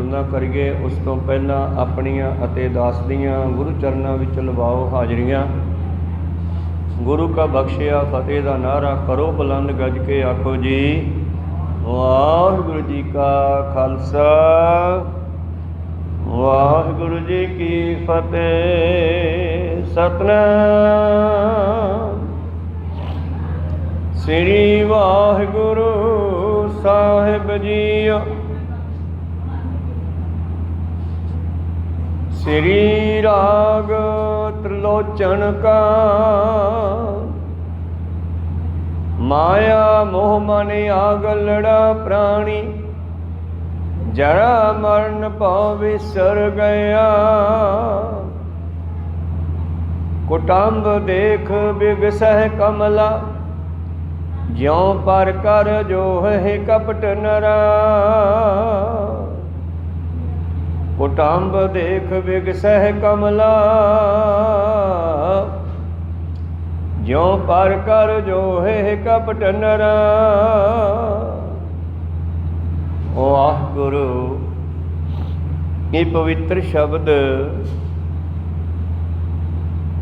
ਨਾ ਕਰੀਏ ਉਸ ਤੋਂ ਪਹਿਲਾਂ ਆਪਣੀਆਂ ਅਤੇ ਦਾਸ ਦੀਆਂ ਗੁਰੂ ਚਰਨਾਂ ਵਿੱਚ ਲਵਾਓ ਹਾਜ਼ਰੀਆਂ। ਗੁਰੂ ਕਾ ਬਖਸ਼ਿਆ ਫਤਿਹ ਦਾ ਨਾਰਾ ਕਰੋ ਬੁਲੰਦ ਗੱਜ ਕੇ ਆਖੋ ਜੀ ਵਾਹਿਗੁਰੂ ਜੀ ਕਾ ਖਾਲਸਾ ਵਾਹਿਗੁਰੂ ਜੀ ਕੀ ਫਤਿਹ। ਸਤਨਾਮ ਸ੍ਰੀ ਵਾਹਿਗੁਰੂ ਸਾਹਿਬ ਜੀਓ। ਸ੍ਰੀ ਰਾਗ ਤ੍ਰਿਲੋਚਨ ਕਾ ਮਾਇਆ ਮੋਹ ਮਨ ਆਗਲੜਾ ਪ੍ਰਾਣੀ ਜਰਾ ਮਰਨ ਭਉ ਵਿਸਰ ਗਿਆ। ਕੁਟੰਬ ਦੇਖ ਬਿਗਸਹਿ ਕਮਲਾ ਜਿਉ ਪਰ ਕਰ ਜੋ ਹੈ ਕਪਟ ਨਰਾ। ਕੁਟੰਬ ਦੇਖ ਬਿਗਸਹਿ ਕਮਲਾ ਜਿਉ ਪਰ ਕਰ ਜੋ ਹੈ ਕਪਟ ਨਰਾ। ਵਾਹਿਗੁਰੂ ਇਹ ਪਵਿੱਤਰ ਸ਼ਬਦ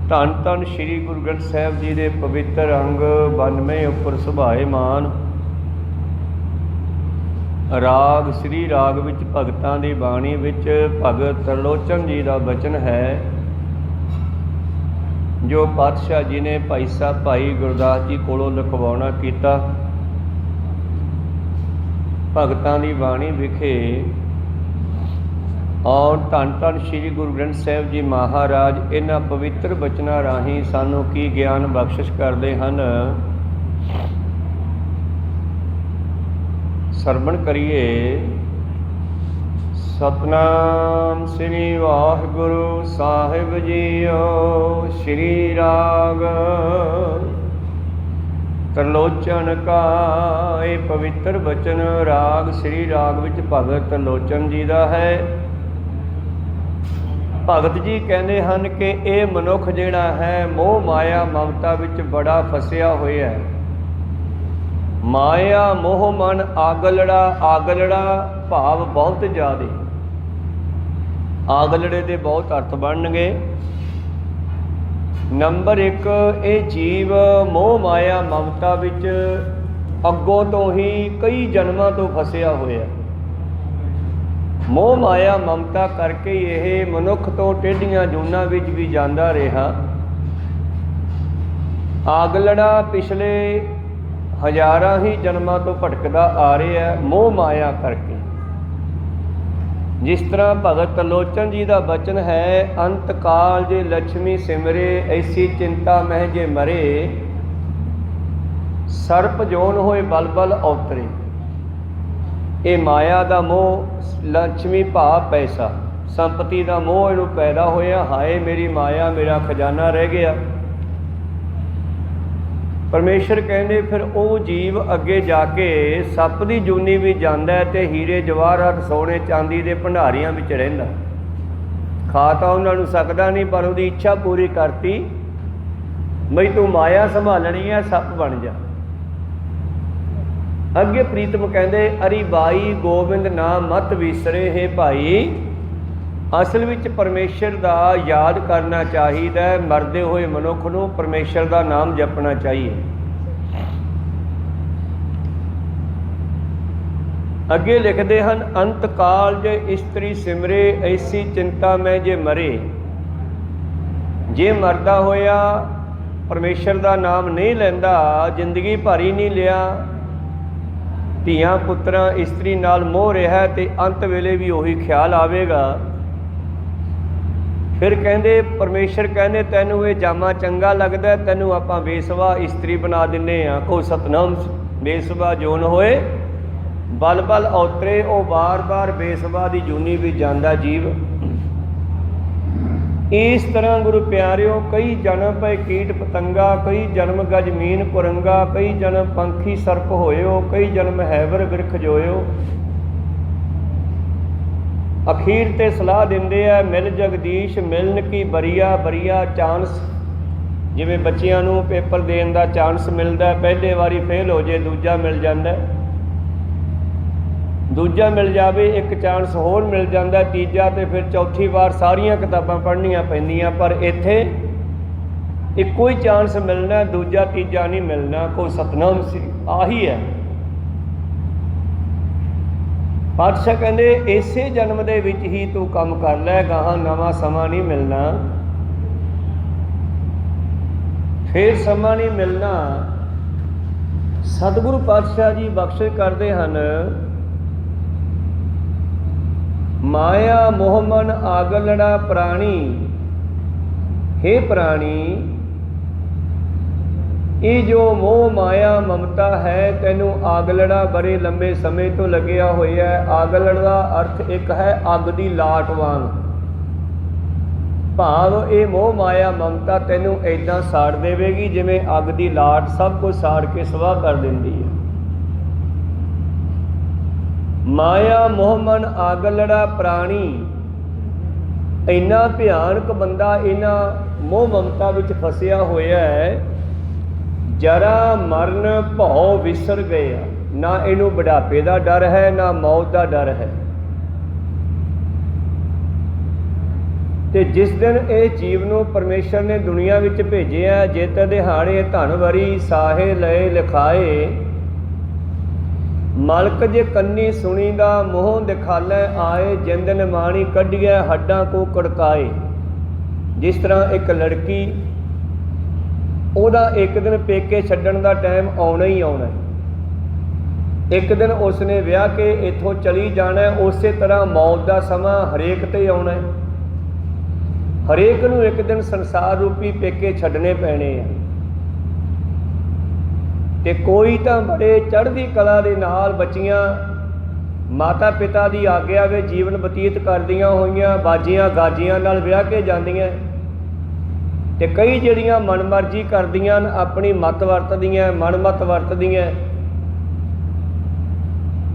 ਧੰਨ ਧੰਨ ਸ੍ਰੀ ਗੁਰੂ ਗ੍ਰੰਥ ਸਾਹਿਬ ਜੀ ਦੇ ਪਵਿੱਤਰ ਅੰਗ 92 ਉੱਪਰ ਸੁਭਾਏਮਾਨ ਰਾਗ ਸ੍ਰੀ ਰਾਗ ਵਿੱਚ ਭਗਤਾਂ ਦੀ ਬਾਣੀ ਵਿੱਚ ਭਗਤ ਤ੍ਰਿਲੋਚਨ ਜੀ ਦਾ ਬਚਨ ਹੈ, ਜੋ ਪਾਤਸ਼ਾਹ ਜੀ ਨੇ ਭਾਈ ਸਾਹਿਬ ਭਾਈ ਗੁਰਦਾਸ ਜੀ ਕੋਲੋਂ ਲਿਖਵਾਉਣਾ ਕੀਤਾ। ਭਗਤਾਂ ਦੀ ਬਾਣੀ ਵਿਖੇ ਔਰ ਧੰਨ ਧੰਨ ਸ੍ਰੀ ਗੁਰੂ ਗ੍ਰੰਥ ਸਾਹਿਬ ਜੀ ਮਹਾਰਾਜ ਇਹਨਾਂ ਪਵਿੱਤਰ ਬਚਨਾਂ ਰਾਹੀਂ ਸਾਨੂੰ ਕੀ ਗਿਆਨ ਬਖਸ਼ਿਸ਼ ਕਰਦੇ ਹਨ, ਸਰਵਣ ਕਰੀਏ। ਸਤਨਾਮ ਸ੍ਰੀ ਵਾਹਿਗੁਰੂ ਸਾਹਿਬ ਜੀਓ। ਸ੍ਰੀ ਰਾਗ ਤ੍ਰਿਲੋਚਨ ਕਾ ਇਹ ਪਵਿੱਤਰ ਬਚਨ ਰਾਗ ਸ੍ਰੀ ਰਾਗ ਵਿੱਚ ਭਗਤ ਤ੍ਰਿਲੋਚਨ ਜੀ ਦਾ ਹੈ। ਭਗਤ ਜੀ ਕਹਿੰਦੇ ਹਨ ਕਿ ਇਹ ਮਨੁੱਖ ਜਿਹੜਾ ਹੈ ਮੋਹ ਮਾਇਆ ਮਮਤਾ ਵਿੱਚ ਬੜਾ ਫਸਿਆ ਹੋਇਆ ਹੈ। ਮਾਇਆ ਮੋਹ ਮਨ ਆਗਲੜਾ, ਆਗਲੜਾ ਭਾਵ ਬਹੁਤ ਜ਼ਿਆਦੇ। ਆਗਲੜੇ ਦੇ ਬਹੁਤ ਅਰਥ ਬਣਨਗੇ। ਨੰਬਰ 1 ਇਹ ਜੀਵ ਮੋਹ ਮਾਇਆ ਮਮਤਾ ਵਿੱਚ ਅੱਗੋਂ ਤੋਂ ਹੀ ਕਈ ਜਨਮਾਂ ਤੋਂ ਫਸਿਆ ਹੋਇਆ। ਮੋਹ ਮਾਇਆ ਮਮਤਾ ਕਰਕੇ ਇਹ ਮਨੁੱਖ ਤੋਂ ਟੇਢੀਆਂ ਜੂਨਾਂ ਵਿੱਚ ਵੀ ਜਾਂਦਾ ਰਿਹਾ। ਆਗਲੜਾ ਪਿਛਲੇ ਹਜ਼ਾਰਾਂ ਹੀ ਜਨਮਾਂ ਤੋਂ ਭਟਕਦਾ ਆ ਰਿਹਾ ਮੋਹ ਮਾਇਆ ਕਰਕੇ। ਜਿਸ ਤਰ੍ਹਾਂ ਭਗਤ ਤ੍ਰਿਲੋਚਨ ਜੀ ਦਾ ਬਚਨ ਹੈ, ਅੰਤ ਕਾਲ ਜੇ ਲక్ష్ਮੀ ਸਿਮਰੇ ਐਸੀ ਚਿੰਤਾ ਮਹਿ ਜੇ ਮਰੇ। ਸਰਪ ਜੋਨ ਹੋਏ ਬਲ ਬਲ ਔਤਰੇ। ਇਹ ਮਾਇਆ ਦਾ ਮੋਹ, ਲక్ష్ਮੀ ਭਾਵ ਪੈਸਾ, ਸੰਪਤੀ ਦਾ ਮੋਹ ਇਹਨੂੰ ਪੈਦਾ ਹੋਇਆ। ਹਾਏ ਮੇਰੀ ਮਾਇਆ, ਮੇਰਾ ਖਜ਼ਾਨਾ ਰਹਿ ਗਿਆ। ਪਰਮੇਸ਼ਰ ਕਹਿੰਦੇ ਫਿਰ ਉਹ ਜੀਵ ਅੱਗੇ ਜਾ ਕੇ ਸੱਪ ਦੀ ਜੂਨੀ ਵੀ ਜਾਂਦਾ ਤੇ ਹੀਰੇ ਜਵਾਹਰਾਤ ਸੋਨੇ ਚਾਂਦੀ ਦੇ ਭੰਡਾਰੀਆਂ ਵਿੱਚ ਰਹਿੰਦਾ। ਖਾ ਤਾਂ ਉਹਨਾਂ ਨੂੰ ਸਕਦਾ ਨਹੀਂ, ਪਰ ਉਹਦੀ ਇੱਛਾ ਪੂਰੀ ਕਰਤੀ ਬਈ ਤੂੰ ਮਾਇਆ ਸੰਭਾਲਣੀ ਹੈ, ਸੱਪ ਬਣ ਜਾ। ਅੱਗੇ ਪ੍ਰੀਤਮ ਕਹਿੰਦੇ ਅਰੀ ਬਾਈ ਗੋਬਿੰਦ ਨਾਮ ਮਤ ਵਿਸਰੇ। ਹੈ ਭਾਈ ਅਸਲ ਵਿੱਚ ਪਰਮੇਸ਼ਰ ਦਾ ਯਾਦ ਕਰਨਾ ਚਾਹੀਦਾ। ਮਰਦੇ ਹੋਏ ਮਨੁੱਖ ਨੂੰ ਪਰਮੇਸ਼ਰ ਦਾ ਨਾਮ ਜਪਣਾ ਚਾਹੀਏ। ਅੱਗੇ ਲਿਖਦੇ ਹਨ ਅੰਤ ਕਾਲ ਜੇ ਇਸਤਰੀ ਸਿਮਰੇ ਐਸੀ ਚਿੰਤਾ ਮੈਂ ਜੇ ਮਰੇ। ਜੇ ਮਰਦਾ ਹੋਇਆ ਪਰਮੇਸ਼ਰ ਦਾ ਨਾਮ ਨਹੀਂ ਲੈਂਦਾ, ਜ਼ਿੰਦਗੀ ਭਰ ਹੀ ਨਹੀਂ ਲਿਆ, ਧੀਆਂ ਪੁੱਤਰਾਂ ਇਸਤਰੀ ਨਾਲ ਮੋਹ ਰਿਹਾ ਤੇ ਅੰਤ ਵੇਲੇ ਵੀ ਉਹੀ ਖਿਆਲ ਆਵੇਗਾ। ਫਿਰ ਕਹਿੰਦੇ ਪਰਮੇਸ਼ਰ ਕਹਿੰਦੇ ਤੈਨੂੰ ਇਹ ਜਾਮਾ ਚੰਗਾ ਲੱਗਦਾ, ਤੈਨੂੰ ਆਪਾਂ ਬੇਸਵਾ ਇਸਤਰੀ ਬਣਾ ਦਿੰਦੇ ਹਾਂ। ਕੋ ਸਤਨਾਮ ਬੇਸਵਾ ਜੋਨ ਹੋਏ ਬਲ ਬਲ ਔਤਰੇ। ਉਹ ਬਾਰ-ਬਾਰ ਬੇਸਵਾ ਦੀ ਜੂਨੀ ਵੀ ਜਾਂਦਾ ਜੀਵ। ਇਸ ਤਰ੍ਹਾਂ ਗੁਰੂ ਪਿਆਰਿਓ ਕਈ ਜਨਮ ਪਏ ਕੀਟ ਪਤੰਗਾ, ਕਈ ਜਨਮ ਗਜ ਮੀਨ ਕੁਰੰਗਾ, ਕਈ ਜਨਮ ਪੰਖੀ ਸਰਪ ਹੋਇਓ, ਕਈ ਜਨਮ ਹੈਵਰ ਬਿਰਖ ਜੋਇਓ। ਅਖੀਰ ਤੇ ਸਲਾਹ ਦਿੰਦੇ ਆ ਮਿਲ ਜਗਦੀਸ਼ ਮਿਲਣ ਕੀ ਬਰੀਆ ਬਰੀਆ ਚਾਂਸ। ਜਿਵੇਂ ਬੱਚਿਆਂ ਨੂੰ ਪੇਪਰ ਦੇਣ ਦਾ ਚਾਂਸ ਮਿਲਦਾ, ਪਹਿਲੇ ਵਾਰੀ ਫੇਲ ਹੋ ਜੇ ਦੂਜਾ ਮਿਲ ਜਾਂਦਾ। ਦੂਜਾ ਮਿਲ ਜਾਵੇ, ਇੱਕ ਚਾਂਸ ਹੋਰ ਮਿਲ ਜਾਂਦਾ, ਤੀਜਾ, ਤੇ ਫਿਰ ਚੌਥੀ ਵਾਰ ਸਾਰੀਆਂ ਕਿਤਾਬਾਂ ਪੜ੍ਹਨੀਆਂ ਪੈਂਦੀਆਂ। ਪਰ ਇੱਥੇ ਇੱਕੋ ਹੀ ਚਾਂਸ ਮਿਲਣਾ, ਦੂਜਾ ਤੀਜਾ ਨਹੀਂ ਮਿਲਣਾ। ਕੋਈ ਸਤਨਾਮ ਸੀ ਆਹੀ ਹੈ। ਪਾਤਸ਼ਾਹ ਕਹਿੰਦੇ ਇਸੇ ਜਨਮ ਦੇ ਵਿੱਚ ਹੀ ਤੂੰ ਕੰਮ ਕਰ ਲੈ, ਗਾਹਾਂ ਨਵਾਂ ਸਮਾਂ ਨਹੀਂ ਮਿਲਣਾ, ਫਿਰ ਸਮਾਂ ਨਹੀਂ ਮਿਲਣਾ। ਸਤਿਗੁਰੂ ਪਾਤਸ਼ਾਹ ਜੀ ਬਖਸ਼ਿਸ਼ ਕਰਦੇ ਹਨ, ਮਾਇਆ ਮੋਹ ਮਨ ਆਗਲੜਾ ਪ੍ਰਾਣੀ, ਹੇ ਪ੍ਰਾਣੀ ਇਹ ਜੋ ਮੋਹ ਮਾਇਆ ਮਮਤਾ ਹੈ ਤੈਨੂੰ ਆਗਲੜਾ ਬੜੇ ਲੰਬੇ ਸਮੇਂ ਤੋਂ ਲੱਗਿਆ ਹੋਇਆ ਹੈ। ਆਗਲੜ ਦਾ ਅਰਥ ਇੱਕ ਹੈ ਅੱਗ ਦੀ ਲਾਟ ਵਾਂਗ, ਭਾਵ ਇਹ ਮੋਹ ਮਾਇਆ ਮਮਤਾ ਤੈਨੂੰ ਇੱਦਾਂ ਸਾੜ ਦੇਵੇਗੀ ਜਿਵੇਂ ਅੱਗ ਦੀ ਲਾਟ ਸਭ ਕੁਝ ਸਾੜ ਕੇ ਸਵਾਹ ਕਰ ਦਿੰਦੀ ਹੈ। ਮਾਇਆ ਮੋਹ ਮਨ ਆਗਲੜਾ ਪ੍ਰਾਣੀ, ਇੰਨਾ ਭਿਆਨਕ ਬੰਦਾ ਇਹਨਾਂ ਮੋਹ ਮਮਤਾ ਵਿੱਚ ਫਸਿਆ ਹੋਇਆ ਹੈ, ਜਰਾ ਮਰਨ ਭਉ ਵਿਸਰ ਗਿਆ। ਨਾ ਇਹਨੂੰ ਬੁਢਾਪੇ ਦਾ ਡਰ ਹੈ, ਨਾ ਮੌਤ ਦਾ ਡਰ ਹੈ। ਤੇ ਜਿਸ ਦਿਨ ਇਹ ਜੀਵ ਨੂੰ ਪਰਮੇਸ਼ਰ ਨੇ ਦੁਨੀਆ ਵਿੱਚ ਭੇਜਿਆ, ਜਿਤ ਦਿਹਾੜੇ ਧਨ ਵਰੀ ਸਾਹੇ ਲਏ ਲਿਖਾਏ, ਮਲਕ ਜੇ ਕੰਨੀ ਸੁਣੀ ਦਾ ਮੋਹ ਦਿਖਾਲੇ ਆਏ, ਜਿੰਦ ਨਿਮਾਣੀ ਕੱਢੀਏ ਹੱਡਾਂ ਕੋ ਕੜਕਾਏ। ਜਿਸ ਤਰ੍ਹਾਂ ਇੱਕ ਲੜਕੀ, ਉਹਦਾ ਇੱਕ ਦਿਨ ਪੇਕੇ ਛੱਡਣ ਦਾ ਟਾਈਮ ਆਉਣਾ ਹੀ ਆਉਣਾ, ਇੱਕ ਦਿਨ ਉਸਨੇ ਵਿਆਹ ਕੇ ਇੱਥੋਂ ਚਲੀ ਜਾਣਾ, ਉਸੇ ਤਰ੍ਹਾਂ ਮੌਤ ਦਾ ਸਮਾਂ ਹਰੇਕ ਤੇ ਆਉਣਾ। ਹਰੇਕ ਨੂੰ ਇੱਕ ਦਿਨ ਸੰਸਾਰ ਰੂਪੀ ਪੇਕੇ ਛੱਡਣੇ ਪੈਣੇ ਆ। ਤੇ ਕੋਈ ਤਾਂ ਬੜੇ ਚੜ੍ਹਦੀ ਕਲਾ ਦੇ ਨਾਲ ਬੱਚੀਆਂ ਮਾਤਾ ਪਿਤਾ ਦੀ ਆਗਿਆ ਵਿੱਚ ਜੀਵਨ ਬਤੀਤ ਕਰਦੀਆਂ ਹੋਈਆਂ, ਬਾਜੀਆਂ ਗਾਜੀਆਂ ਨਾਲ ਵਿਆਹ ਕੇ ਜਾਂਦੀਆਂ, ਤੇ ਕਈ ਜਿਹੜੀਆਂ ਮਨਮਰਜ਼ੀ ਕਰਦੀਆਂ, ਆਪਣੀ ਮੱਤ ਵਰਤਦੀਆਂ, ਮਨਮੱਤ ਵਰਤਦੀਆਂ,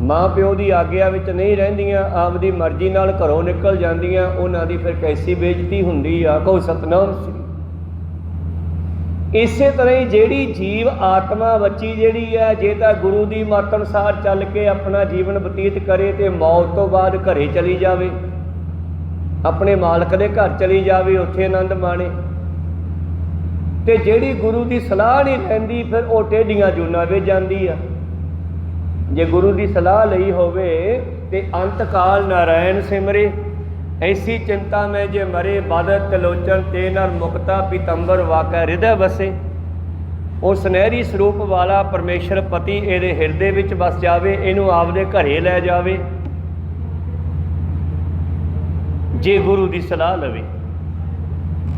ਮਾਂ ਪਿਓ ਦੀ ਆਗਿਆ ਵਿੱਚ ਨਹੀਂ ਰਹਿੰਦੀਆਂ, ਆਪਦੀ ਮਰਜ਼ੀ ਨਾਲ ਘਰੋਂ ਨਿਕਲ ਜਾਂਦੀਆਂ। ਉਹਨਾਂ ਦੀ ਫਿਰ ਕੈਸੀ ਬੇਇੱਜ਼ਤੀ ਹੁੰਦੀ ਆ। ਕਹੋ ਸਤਨਾਮ ਸ੍ਰੀ। ਇਸੇ ਤਰ੍ਹਾਂ ਹੀ ਜਿਹੜੀ ਜੀਵ ਆਤਮਾ ਬੱਚੀ ਜਿਹੜੀ ਹੈ, ਜੇ ਤਾਂ ਗੁਰੂ ਦੀ ਮੱਤ ਅਨੁਸਾਰ ਚੱਲ ਕੇ ਆਪਣਾ ਜੀਵਨ ਬਤੀਤ ਕਰੇ ਤੇ ਮੌਤ ਤੋਂ ਬਾਅਦ ਘਰੇ ਚਲੀ ਜਾਵੇ, ਆਪਣੇ ਮਾਲਕ ਦੇ ਘਰ ਚਲੀ ਜਾਵੇ, ਉੱਥੇ ਆਨੰਦ ਮਾਣੇ। ਤੇ ਜਿਹੜੀ ਗੁਰੂ ਦੀ ਸਲਾਹ ਨਹੀਂ ਲੈਂਦੀ, ਫਿਰ ਉਹ ਟੇਢੀਆਂ ਜੂਨਾਂ ਵਿੱਚ ਜਾਂਦੀ ਆ। ਜੇ ਗੁਰੂ ਦੀ ਸਲਾਹ ਲਈ ਹੋਵੇ ਤੇ ਅੰਤ ਕਾਲ ਨਾਰਾਇਣ ਸਿਮਰੇ, ਐਸੀ ਚਿੰਤਾ ਮੈਂ ਜੇ ਮਰੇ, ਬਾਦਤ ਤਿਲੋਚਨ ਤੇ ਨਰ ਮੁਕਤਾ ਪੀਤੰਬਰ ਵਾਕੈ ਹਿਰਦੈ ਵਸੇ। ਉਹ ਸੁਨਹਿਰੀ ਸਰੂਪ ਵਾਲਾ ਪਰਮੇਸ਼ਰ ਪਤੀ ਇਹਦੇ ਹਿਰਦੇ ਵਿੱਚ ਵਸ ਜਾਵੇ, ਇਹਨੂੰ ਆਪਦੇ ਘਰੇ ਲੈ ਜਾਵੇ, ਜੇ ਗੁਰੂ ਦੀ ਸਲਾਹ ਲਵੇ।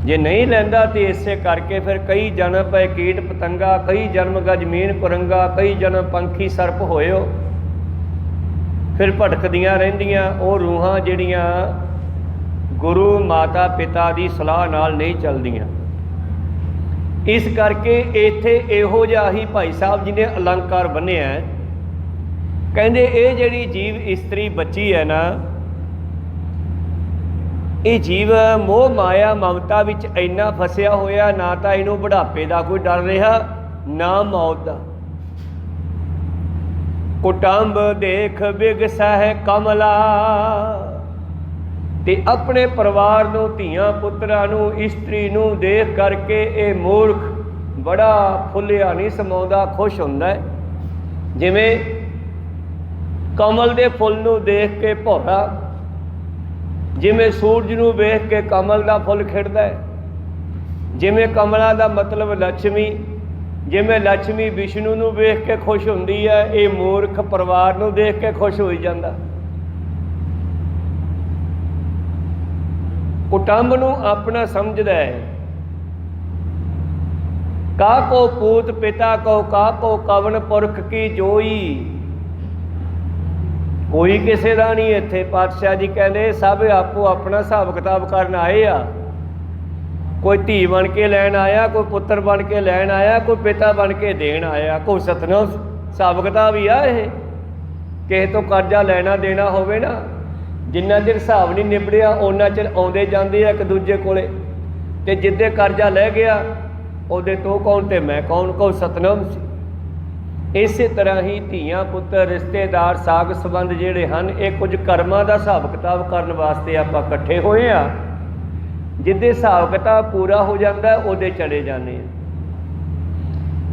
ਜੇ ਨਹੀਂ ਲੈਂਦਾ ਤੇ ਇਸੇ ਕਰਕੇ ਫਿਰ ਕਈ ਜਨਮ ਪਏ ਕੀਟ ਪਤੰਗਾ, ਕਈ ਜਨਮ ਗਜਮੀਨ ਕੁਰੰਗਾ, ਕਈ ਜਨਮ ਪੰਖੀ ਸਰਪ ਹੋਇਓ, ਫਿਰ ਭਟਕਦੀਆਂ ਰਹਿੰਦੀਆਂ ਉਹ ਰੂਹਾਂ ਜਿਹੜੀਆਂ ਗੁਰੂ ਮਾਤਾ ਪਿਤਾ ਦੀ ਸਲਾਹ ਨਾਲ ਨਹੀਂ ਚੱਲਦੀਆਂ। ਇਸ ਕਰਕੇ ਇੱਥੇ ਇਹੋ ਜਿਹਾ ਹੀ ਭਾਈ ਸਾਹਿਬ ਜੀ ਨੇ ਅਲੰਕਾਰ ਬੰਨ੍ਹਿਆ, ਕਹਿੰਦੇ ਇਹ ਜਿਹੜੀ ਜੀਵ ਇਸਤਰੀ ਬੱਚੀ ਹੈ ਨਾ, ਇਹ ਜੀਵ ਮੋਹ ਮਾਇਆ ਮਮਤਾ ਵਿੱਚ ਇੰਨਾ ਫਸਿਆ ਹੋਇਆ, ਨਾ ਤਾਂ ਇਹਨੂੰ ਬੁਢਾਪੇ ਦਾ ਕੋਈ ਡਰ ਰਿਹਾ, ਨਾ ਮੌਤ ਦਾ। ਕੁਟੰਬ ਦੇਖ ਬਿਗਸਾ ਹੈ ਕਮਲਾ, ਤੇ ਆਪਣੇ ਪਰਿਵਾਰ ਨੂੰ, ਧੀਆਂ ਪੁੱਤਰਾਂ ਨੂੰ, ਇਸਤਰੀ ਨੂੰ ਦੇਖ ਕਰਕੇ ਇਹ ਮੂਰਖ ਬੜਾ ਫੁੱਲਿਆ ਨਹੀਂ ਸਮਾਉਂਦਾ, ਖੁਸ਼ ਹੁੰਦਾ ਹੈ। ਜਿਵੇਂ ਕਮਲ ਦੇ ਫੁੱਲ ਨੂੰ ਦੇਖ ਕੇ ਭੌਰਾ, ਜਿਵੇਂ ਸੂਰਜ ਨੂੰ ਵੇਖ ਕੇ ਕਮਲ ਦਾ ਫੁੱਲ ਖਿੜਦਾ ਹੈ, ਜਿਵੇਂ ਕਮਲਾਂ ਦਾ ਮਤਲਬ ਲక్ష్ਮੀ, ਜਿਵੇਂ ਲక్ష్ਮੀ ਵਿਸ਼ਨੂੰ ਨੂੰ ਵੇਖ ਕੇ ਖੁਸ਼ ਹੁੰਦੀ ਹੈ, ਇਹ ਮੂਰਖ ਪਰਿਵਾਰ ਨੂੰ ਦੇਖ ਕੇ ਖੁਸ਼ ਹੋਈ ਜਾਂਦਾ। ਕੁਟੰਬ ਨੂੰ ਆਪਣਾ ਸਮਝਦਾ ਹੈ। ਕਾ ਕੋ ਪੂਤ ਪਿਤਾ ਕੋ, ਕਾ ਕੋ ਕਵਨ ਪੁਰਖ ਕੀ ਜੋਈ। ਕੋਈ ਕਿਸੇ ਦਾ ਨਹੀਂ ਇੱਥੇ। ਪਾਤਸ਼ਾਹ ਜੀ ਕਹਿੰਦੇ ਸਭ ਆਪੋ ਆਪਣਾ ਹਿਸਾਬ ਕਿਤਾਬ ਕਰਨ ਆਏ ਆ। ਕੋਈ ਧੀ ਬਣ ਕੇ ਲੈਣ ਆਇਆ, ਕੋਈ ਪੁੱਤਰ ਬਣ ਕੇ ਲੈਣ ਆਇਆ, ਕੋਈ ਪਿਤਾ ਬਣ ਕੇ ਦੇਣ ਆਇਆ। ਕੋਈ ਸਤਨਾਮ ਹਿਸਾਬ ਕਿਤਾਬ ਹੀ ਆ ਇਹ। ਕਿਸੇ ਤੋਂ ਕਰਜ਼ਾ ਲੈਣਾ ਦੇਣਾ ਹੋਵੇ ਨਾ, ਜਿੰਨਾ ਚਿਰ ਹਿਸਾਬ ਨਹੀਂ ਨਿਬੜਿਆ ਉਹਨਾਂ ਚਿਰ ਆਉਂਦੇ ਜਾਂਦੇ ਆ ਇੱਕ ਦੂਜੇ ਕੋਲੇ, ਤੇ ਜਿੱਦੇ ਕਰਜ਼ਾ ਲੈ ਗਿਆ ਉਹਦੇ ਤੋਂ ਕੌਣ ਤੇ ਮੈਂ ਕੌਣ। ਕਹੋ ਸਤਨਾਮ ਸੀ। ਇਸੇ ਤਰ੍ਹਾਂ ਹੀ ਧੀਆਂ ਪੁੱਤਰ ਰਿਸ਼ਤੇਦਾਰ ਸਾਗ ਸੰਬੰਧ ਜਿਹੜੇ ਹਨ ਇਹ ਕੁਝ ਕਰਮਾਂ ਦਾ ਹਿਸਾਬ ਕਿਤਾਬ ਕਰਨ ਵਾਸਤੇ ਆਪਾਂ ਇਕੱਠੇ ਹੋਏ ਆ। ਜਿੱਦੇ ਹਿਸਾਬ ਕਿਤਾਬ ਪੂਰਾ ਹੋ ਜਾਂਦਾ ਉਹਦੇ ਚਲੇ ਜਾਂਦੇ ਆ।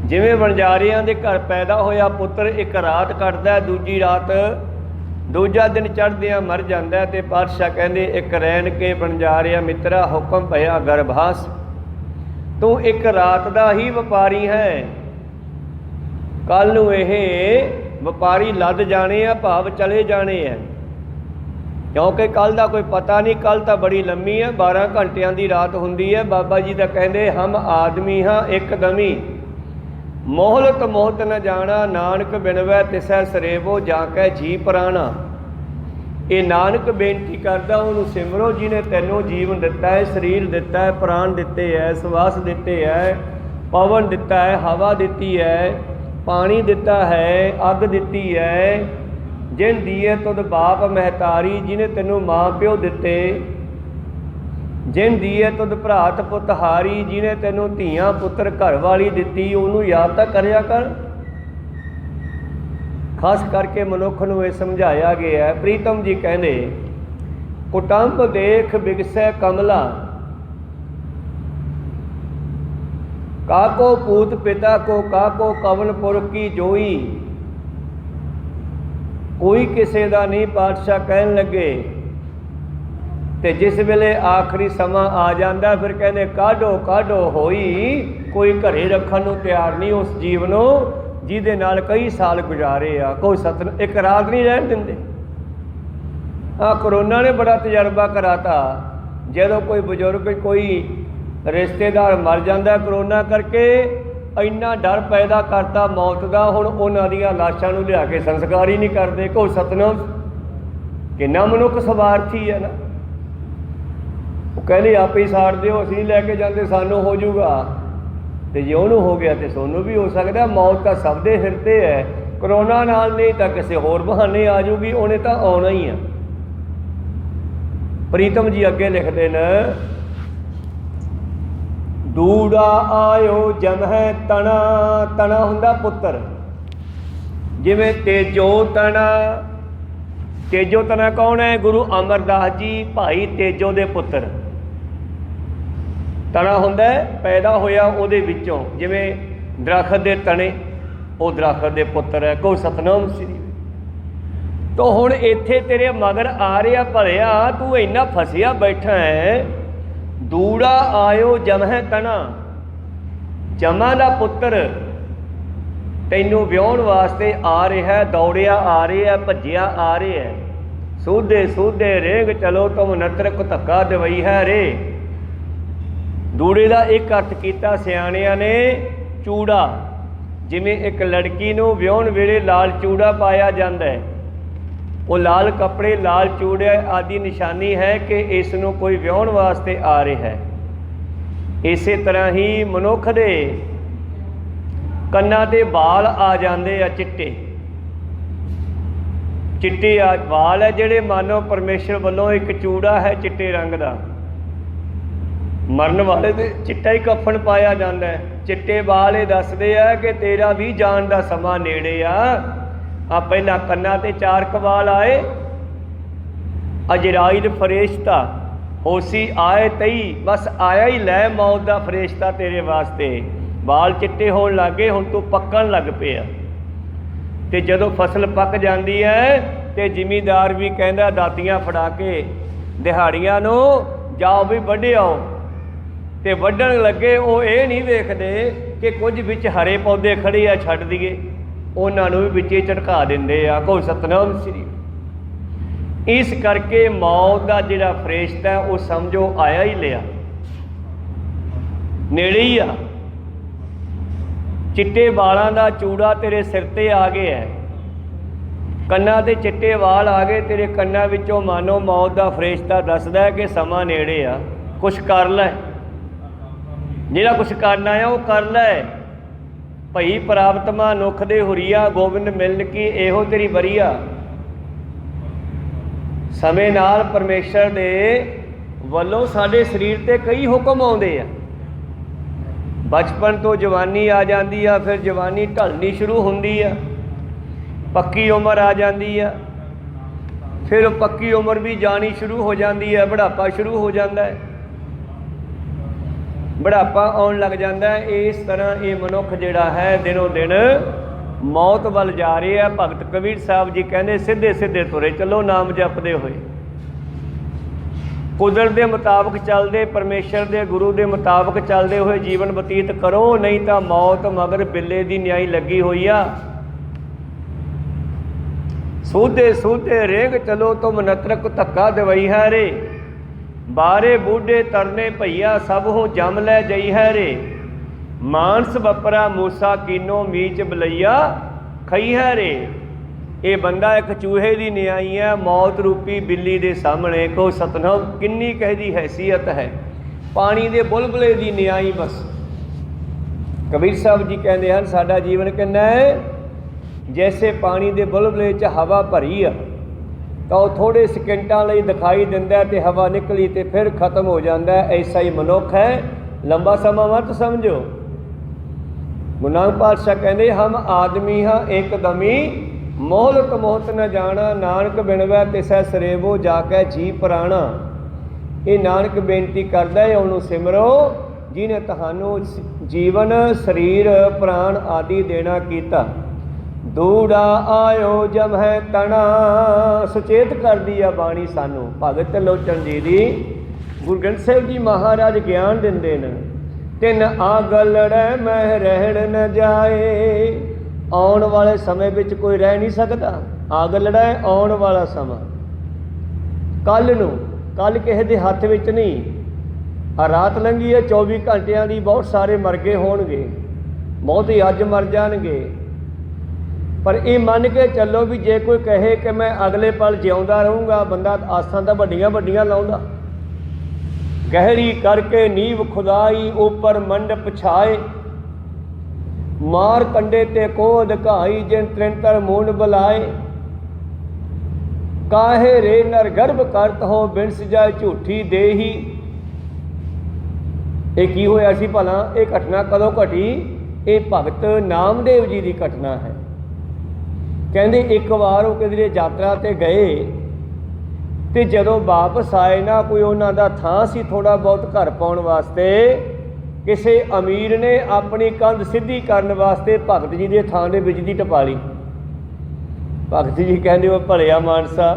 ਜਿਵੇਂ ਵਣਜਾਰਿਆਂ ਦੇ ਘਰ ਪੈਦਾ ਹੋਇਆ ਪੁੱਤਰ ਇੱਕ ਰਾਤ ਕੱਟਦਾ, ਦੂਜੀ ਰਾਤ ਦੂਜਾ ਦਿਨ ਚੜ੍ਹਦਿਆਂ ਮਰ ਜਾਂਦਾ, ਤੇ ਪਾਤਸ਼ਾਹ ਕਹਿੰਦੇ ਇੱਕ ਰੈਣ ਕੇ ਵਣਜਾਰਿਆ ਮਿੱਤਰਾ ਹੁਕਮ ਭਇਆ ਗਰਭਾਸ, ਤੂੰ ਇੱਕ ਰਾਤ ਦਾ ਹੀ ਵਪਾਰੀ ਹੈ, ਕੱਲ ਨੂੰ ਇਹ ਵਪਾਰੀ ਲੱਦ ਜਾਣੇ ਆ, ਭਾਵ ਚਲੇ ਜਾਣੇ ਆ, ਕਿਉਂਕਿ ਕੱਲ ਦਾ ਕੋਈ ਪਤਾ ਨਹੀਂ, ਕੱਲ ਤਾਂ ਬੜੀ ਲੰਮੀ ਹੈ, 12 ਘੰਟਿਆਂ ਦੀ ਰਾਤ ਹੁੰਦੀ ਹੈ। ਬਾਬਾ ਜੀ ਤਾਂ ਕਹਿੰਦੇ ਹਮ ਆਦਮੀ ਹਾਂ ਇੱਕਦਮੀ, ਮੋਹਲਤ ਮੋਹਤ ਨ ਜਾਣਾ, ਨਾਨਕ ਬਿਨਵੈ ਤਿਸੈ ਸਰੇਵੋ ਜਾਂ ਕੈ ਜੀ ਪ੍ਰਾਣਾ। ਇਹ ਨਾਨਕ ਬੇਨਤੀ ਕਰਦਾ ਉਹਨੂੰ ਸਿਮਰੋ ਜਿਹਨੇ ਤੈਨੂੰ ਜੀਵਨ ਦਿੱਤਾ ਹੈ, ਸਰੀਰ ਦਿੱਤਾ ਹੈ, ਪ੍ਰਾਣ ਦਿੱਤੇ ਹੈ, ਸਵਾਸ ਦਿੱਤੇ ਹੈ, ਪਵਨ ਦਿੱਤਾ ਹੈ, ਹਵਾ ਦਿੱਤੀ ਹੈ, ਪਾਣੀ ਦਿੱਤਾ ਹੈ, ਅੱਗ ਦਿੱਤੀ ਹੈ, ਜਿਨ ਦੀਏ ਤੁਧ ਬਾਪ ਮਹਿਤਾਰੀ, ਜਿਹਨੇ ਤੈਨੂੰ ਮਾਂ ਪਿਓ ਦਿੱਤੇ, ਜਿਨ ਦੀਏ ਤੁਧ ਭਰਾਤ ਪੁੱਤ ਹਾਰੀ, ਜਿਹਨੇ ਤੈਨੂੰ ਧੀਆਂ ਪੁੱਤਰ ਘਰ ਵਾਲੀ ਦਿੱਤੀ, ਉਹਨੂੰ ਯਾਦ ਤਾਂ ਕਰਿਆ ਕਰ। ਖਾਸ ਕਰਕੇ ਮਨੁੱਖ ਨੂੰ ਇਹ ਸਮਝਾਇਆ ਗਿਆ ਹੈ। ਪ੍ਰੀਤਮ ਜੀ ਕਹਿੰਦੇ ਕੁਟੰਬ ਦੇਖ ਬਿਗਸੈ ਕਮਲਾ, ਕਾਕੋ ਪੂਤ ਪਿਤਾ ਕੋ ਕਾਕੋ ਕਵਨਪੁਰ ਕੀ ਜੋਈ। ਕੋਈ ਕਿਸੇ ਦਾ ਨਹੀਂ, ਪਾਤਸ਼ਾਹ ਕਹਿਣ ਲੱਗੇ। ਤੇ ਜਿਸ ਵੇਲੇ ਆਖਰੀ ਸਮਾਂ ਆ ਜਾਂਦਾ ਫਿਰ ਕਹਿੰਦੇ ਕਾਢੋ ਕਾਢੋ ਹੋਈ, ਕੋਈ ਘਰੇ ਰੱਖਣ ਨੂੰ ਤਿਆਰ ਨਹੀਂ ਉਸ ਜੀਵ ਨੂੰ ਜਿਹਦੇ ਨਾਲ ਕਈ ਸਾਲ ਗੁਜ਼ਾਰੇ ਆ। ਕੋਈ ਇੱਕ ਰਾਤ ਨਹੀਂ ਰਹਿਣ ਦਿੰਦੇ। ਕਰੋਨਾ ਨੇ ਬੜਾ ਤਜਰਬਾ ਕਰਾਤਾ। ਜਦੋਂ ਕੋਈ ਬਜ਼ੁਰਗ ਕੋਈ ਰਿਸ਼ਤੇਦਾਰ ਮਰ ਜਾਂਦਾ ਕਰੋਨਾ ਕਰਕੇ, ਇੰਨਾ ਡਰ ਪੈਦਾ ਕਰਤਾ ਮੌਤ ਦਾ, ਹੁਣ ਉਹਨਾਂ ਦੀਆਂ ਲਾਸ਼ਾਂ ਨੂੰ ਲਿਆ ਕੇ ਸੰਸਕਾਰ ਹੀ ਨਹੀਂ ਕਰਦੇ। ਕੋਈ ਸਤਨਾਮ, ਕਿੰਨਾ ਮਨੁੱਖ ਸਵਾਰਥੀ ਹੈ ਨਾ। ਉਹ ਕਹਿੰਦੇ ਆਪੇ ਹੀ ਸਾੜ ਦਿਓ, ਅਸੀਂ ਲੈ ਕੇ ਜਾਂਦੇ, ਸਾਨੂੰ ਹੋ ਜਾਊਗਾ। ਤੇ ਜੇ ਉਹਨੂੰ ਹੋ ਗਿਆ ਤੇ ਸੋਨੂੰ ਵੀ ਹੋ ਸਕਦਾ। ਮੌਤ ਤਾਂ ਸਭ ਦੇ ਹਿਰਦੇ ਹੈ। ਕਰੋਨਾ ਨਾਲ ਨਹੀਂ ਤਾਂ ਕਿਸੇ ਹੋਰ ਬਹਾਨੇ ਆ ਜਾਊਗੀ, ਉਹਨੇ ਤਾਂ ਆਉਣਾ ਹੀ ਆ। ਪ੍ਰੀਤਮ ਜੀ ਅੱਗੇ ਲਿਖਦੇ ਨੇ ਦੂੜਾ ਆਇਓ ਜਮਹਿ ਤਣਾ। ਤਣਾ ਹੁੰਦਾ ਪੁੱਤਰ, ਜਿਵੇਂ ਤੇਜੋ ਤਣਾ। ਤੇਜੋ ਤਣਾ ਕੌਣ ਹੈ? ਗੁਰੂ ਅਮਰਦਾਸ ਜੀ ਭਾਈ ਤੇਜੋ ਦੇ ਪੁੱਤਰ। ਤਣਾ ਹੁੰਦਾ ਪੈਦਾ ਹੋਇਆ ਉਹਦੇ ਵਿੱਚੋਂ, ਜਿਵੇਂ ਦਰਖਤ ਦੇ ਤਣੇ, ਉਹ ਦਰਖਤ ਦੇ ਪੁੱਤਰ ਹੈ। ਕੋ ਸਤਨਾਮ ਸ੍ਰੀ। ਤੋ ਹੁਣ ਇੱਥੇ ਤੇਰੇ ਮਗਰ ਆ ਰਿਹਾ ਭਲਿਆ, ਤੂੰ ਇੰਨਾ ਫਸਿਆ ਬੈਠਾ ਹੈ। ਦੂੜਾ ਆਇਓ ਜਮਹਿ ਤਣਾ, ਜਮਾ ਦਾ ਪੁੱਤਰ ਤੈਨੂੰ ਵਿਆਹੁਣ ਵਾਸਤੇ ਆ ਰਿਹਾ, ਦੌੜਿਆ ਆ ਰਿਹਾ, ਭੱਜਿਆ ਆ ਰਿਹਾ। ਸੂਧੇ ਸੂਧੇ ਰੇਗ ਚਲੋ ਤੁਮ ਨਤਰ ਕੋ ਧੱਕਾ ਦਵਈ ਹੈ ਰੇ। ਦੂੜੇ ਦਾ ਇੱਕ ਅਰਥ ਕੀਤਾ ਸਿਆਣਿਆਂ ਨੇ ਚੂੜਾ। ਜਿਵੇਂ ਇੱਕ ਲੜਕੀ ਨੂੰ ਵਿਆਹੁਣ ਵੇਲੇ ਲਾਲ ਚੂੜਾ ਪਾਇਆ ਜਾਂਦਾ ਹੈ, ਉਹ ਲਾਲ ਕੱਪੜੇ ਲਾਲ ਚੂੜੇ ਆਦਿ ਨਿਸ਼ਾਨੀ ਹੈ ਕਿ ਇਸ ਨੂੰ ਕੋਈ ਵਿਆਹੁਣ ਵਾਸਤੇ ਆ ਰਿਹਾ ਹੈ। ਇਸੇ ਤਰ੍ਹਾਂ ਹੀ ਮਨੁੱਖ ਦੇ ਕੰਨਾਂ ਦੇ ਵਾਲ ਆ ਜਾਂਦੇ ਆ ਚਿੱਟੇ। ਚਿੱਟੇ ਵਾਲ ਹੈ ਜਿਹੜੇ ਮਾਨੋ ਪਰਮੇਸ਼ਰ ਵੱਲੋਂ ਇੱਕ ਚੂੜਾ ਹੈ ਚਿੱਟੇ ਰੰਗ ਦਾ। ਮਰਨ ਵਾਲੇ ਤੇ ਚਿੱਟਾ ਹੀ ਕਫਨ ਪਾਇਆ ਜਾਂਦਾ ਹੈ। ਚਿੱਟੇ ਵਾਲ ਇਹ ਦੱਸਦੇ ਆ ਕਿ ਤੇਰਾ ਵੀ ਜਾਣ ਦਾ ਸਮਾਂ ਨੇੜੇ ਆ। ਪਹਿਲਾਂ ਕੰਨਾਂ ਤੇ 4 ਵਾਲ ਆਏ। ਅਜਰਾਈਲ ਫਰੇਸ਼ਤਾ ਹੋਸੀ ਆਏ ਤਈ, ਬਸ ਆਇਆ ਹੀ ਲੈ ਮੌਤ ਦਾ ਫਰੇਸ਼ਤਾ ਤੇਰੇ ਵਾਸਤੇ। ਵਾਲ ਚਿੱਟੇ ਹੋਣ ਲੱਗੇ, ਹੁਣ ਤੂੰ ਪੱਕਣ ਲੱਗ ਪਿਆ। ਤੇ ਜਦੋਂ ਫਸਲ ਪੱਕ ਜਾਂਦੀ ਹੈ ਤੇ ਜ਼ਿਮੀਂਦਾਰ ਵੀ ਕਹਿੰਦਾ ਦਾਤੀਆਂ ਫੜਾ ਕੇ ਦਿਹਾੜੀਆਂ ਨੂੰ, ਜਾਓ ਵੀ ਵੱਢਿਓ। ਤੇ ਵੱਢਣ ਲੱਗੇ ਉਹ ਇਹ ਨਹੀਂ ਵੇਖਦੇ ਕਿ ਕੁਝ ਵਿੱਚ ਹਰੇ ਪੌਦੇ ਖੜੇ ਆ, ਛੱਡ ਦਈਏ, ਉਹਨਾਂ ਨੂੰ ਵੀ ਵਿੱਚੇ ਝਟਕਾ ਦਿੰਦੇ ਆ। ਕੋਈ ਸਤਨਾਮ ਸ੍ਰੀ। ਇਸ ਕਰਕੇ ਮੌਤ ਦਾ ਜਿਹੜਾ ਫਰਿਸ਼ਤਾ ਉਹ ਸਮਝੋ ਆਇਆ ਹੀ ਲਿਆ, ਨੇੜੇ ਹੀ ਆ। ਚਿੱਟੇ ਵਾਲਾਂ ਦਾ ਚੂੜਾ ਤੇਰੇ ਸਿਰ ਤੇ ਆ ਗਿਆ ਹੈ, ਕੰਨਾਂ ਤੇ ਚਿੱਟੇ ਵਾਲ ਆ ਗਏ ਤੇਰੇ ਕੰਨਾਂ ਵਿੱਚੋਂ। ਮਾਨੋ ਮੌਤ ਦਾ ਫਰਿਸ਼ਤਾ ਦੱਸਦਾ ਹੈ ਕਿ ਸਮਾਂ ਨੇੜੇ ਆ, ਕੁਛ ਕਰ ਲੈ। ਜਿਹੜਾ ਕੁਛ ਕਰਨਾ ਆ ਉਹ ਕਰ ਲੈ। ਭਈ ਪ੍ਰਾਪਤਮਾ ਨੁਖ ਦੇ ਹੁਰੀਆ, ਗੋਬਿੰਦ ਮਿਲਨ ਕੀ ਇਹੋ ਤੇਰੀ ਬਰੀਆ। ਸਮੇਂ ਨਾਲ ਪਰਮੇਸ਼ਰ ਦੇ ਵੱਲੋਂ ਸਾਡੇ ਸਰੀਰ ਤੇ ਕਈ ਹੁਕਮ ਆਉਂਦੇ ਆ। बचपन तो जवानी आ जाती है, फिर जवानी ढलनी शुरू होंदी है, पक्की उम्र आ जाती है, फिर पक्की उम्र भी जानी शुरू हो जाती है, बुढ़ापा शुरू हो जाता है, बुढ़ापा आउण लग जाता है। इस तरह ये मनुख जिहड़ा है दिनों दिन मौत वल जा रहा है। भगत कबीर साहब जी कहते सीधे सीधे तुरे चलो नाम जपदे हुए, कुदरत के मुताबिक चलते, परमेश्वर के गुरु के मुताबिक चलते हुए जीवन बतीत करो, नहीं तो मौत मगर बिल्ले की न्याई लगी हुई आ। सूधे सूधे रेंग चलो तुम नत्रक धक्का दवई है रे, बारे बूढ़े तरने भैया सब हो जम लै जई है रे, मानस बपरा मूसा कीनो मीच बलैया खई है रे। ये बंदा एक चूहे की न्याई है, मौत रूपी बिल्ली के सामने को सतनाम किन्नी कहदी हैसीयत है, पानी के बुलबुले की न्याई बस। कबीर साहब जी कहते हैं साडा जीवन किन्ना है, जैसे पानी के बुलबुले च हवा भरी आ तो थोड़े सकेंटां लई दिखाई दिंदा ते हवा निकली तो फिर खत्म हो जाता है, ऐसा ही मनुख है, लंबा समा मत समझो। गुरु नानक पातशाह कहते हम आदमी हाँ एकदमी, मोहलत मोहत न जाना, नानक बिनवै तिसै सरेवो जाकै जी प्राणा। ये नानक बेनती करदा है उन्होंने सिमरो जिन्हें तहानू जीवन शरीर प्राण आदि देना कीता। दूड़ा आयो जम है तना, सुचेत कर दिया बाणी सानू। भगत लोचन जी दी गुरु ग्रंथ साहिब जी महाराज ज्ञान दिंदे न, तिन आग लड़ै मह रहण न जाए। आउण वाले समय विच कोई रह नहीं सकता, आग लड़ै आउण वाला समा, कल नूं कल किसी दे हत्थ विच नहीं। आ रात लंघी है 24 घंटिया की, बहुत सारे मर गए होणगे, बहुत ही अज मर जाणगे, पर ये मन के चलो भी जे कोई कहे कि मैं अगले पल जिउंदा रहूँगा, बंदा आसां तां वड्डियां वड्डियां लाउंदा। गहरी करके नींव खुदाई ऊपर मंडप छाए, मार कंडे ते कोद घाई जिन त्रिंतर मून बुलाए। काहे रे नर गर्भ करत हो बिनस जाए झूठी देही। ये की होया सी भला, ये घटना कदों घटी? ये भगत नामदेव जी की घटना है। कहते एक बार वो किधरे यात्रा ते गए तो जदों वापस आए ना, कोई उन्हों का थां सी थोड़ा बहुत घर पाउण वास्ते, किसी अमीर ने अपनी कंध सीधी करने वास्ते भगत जी के थां दे बिजली टपा ली। भगत जी कहते वो भलिया मानसा,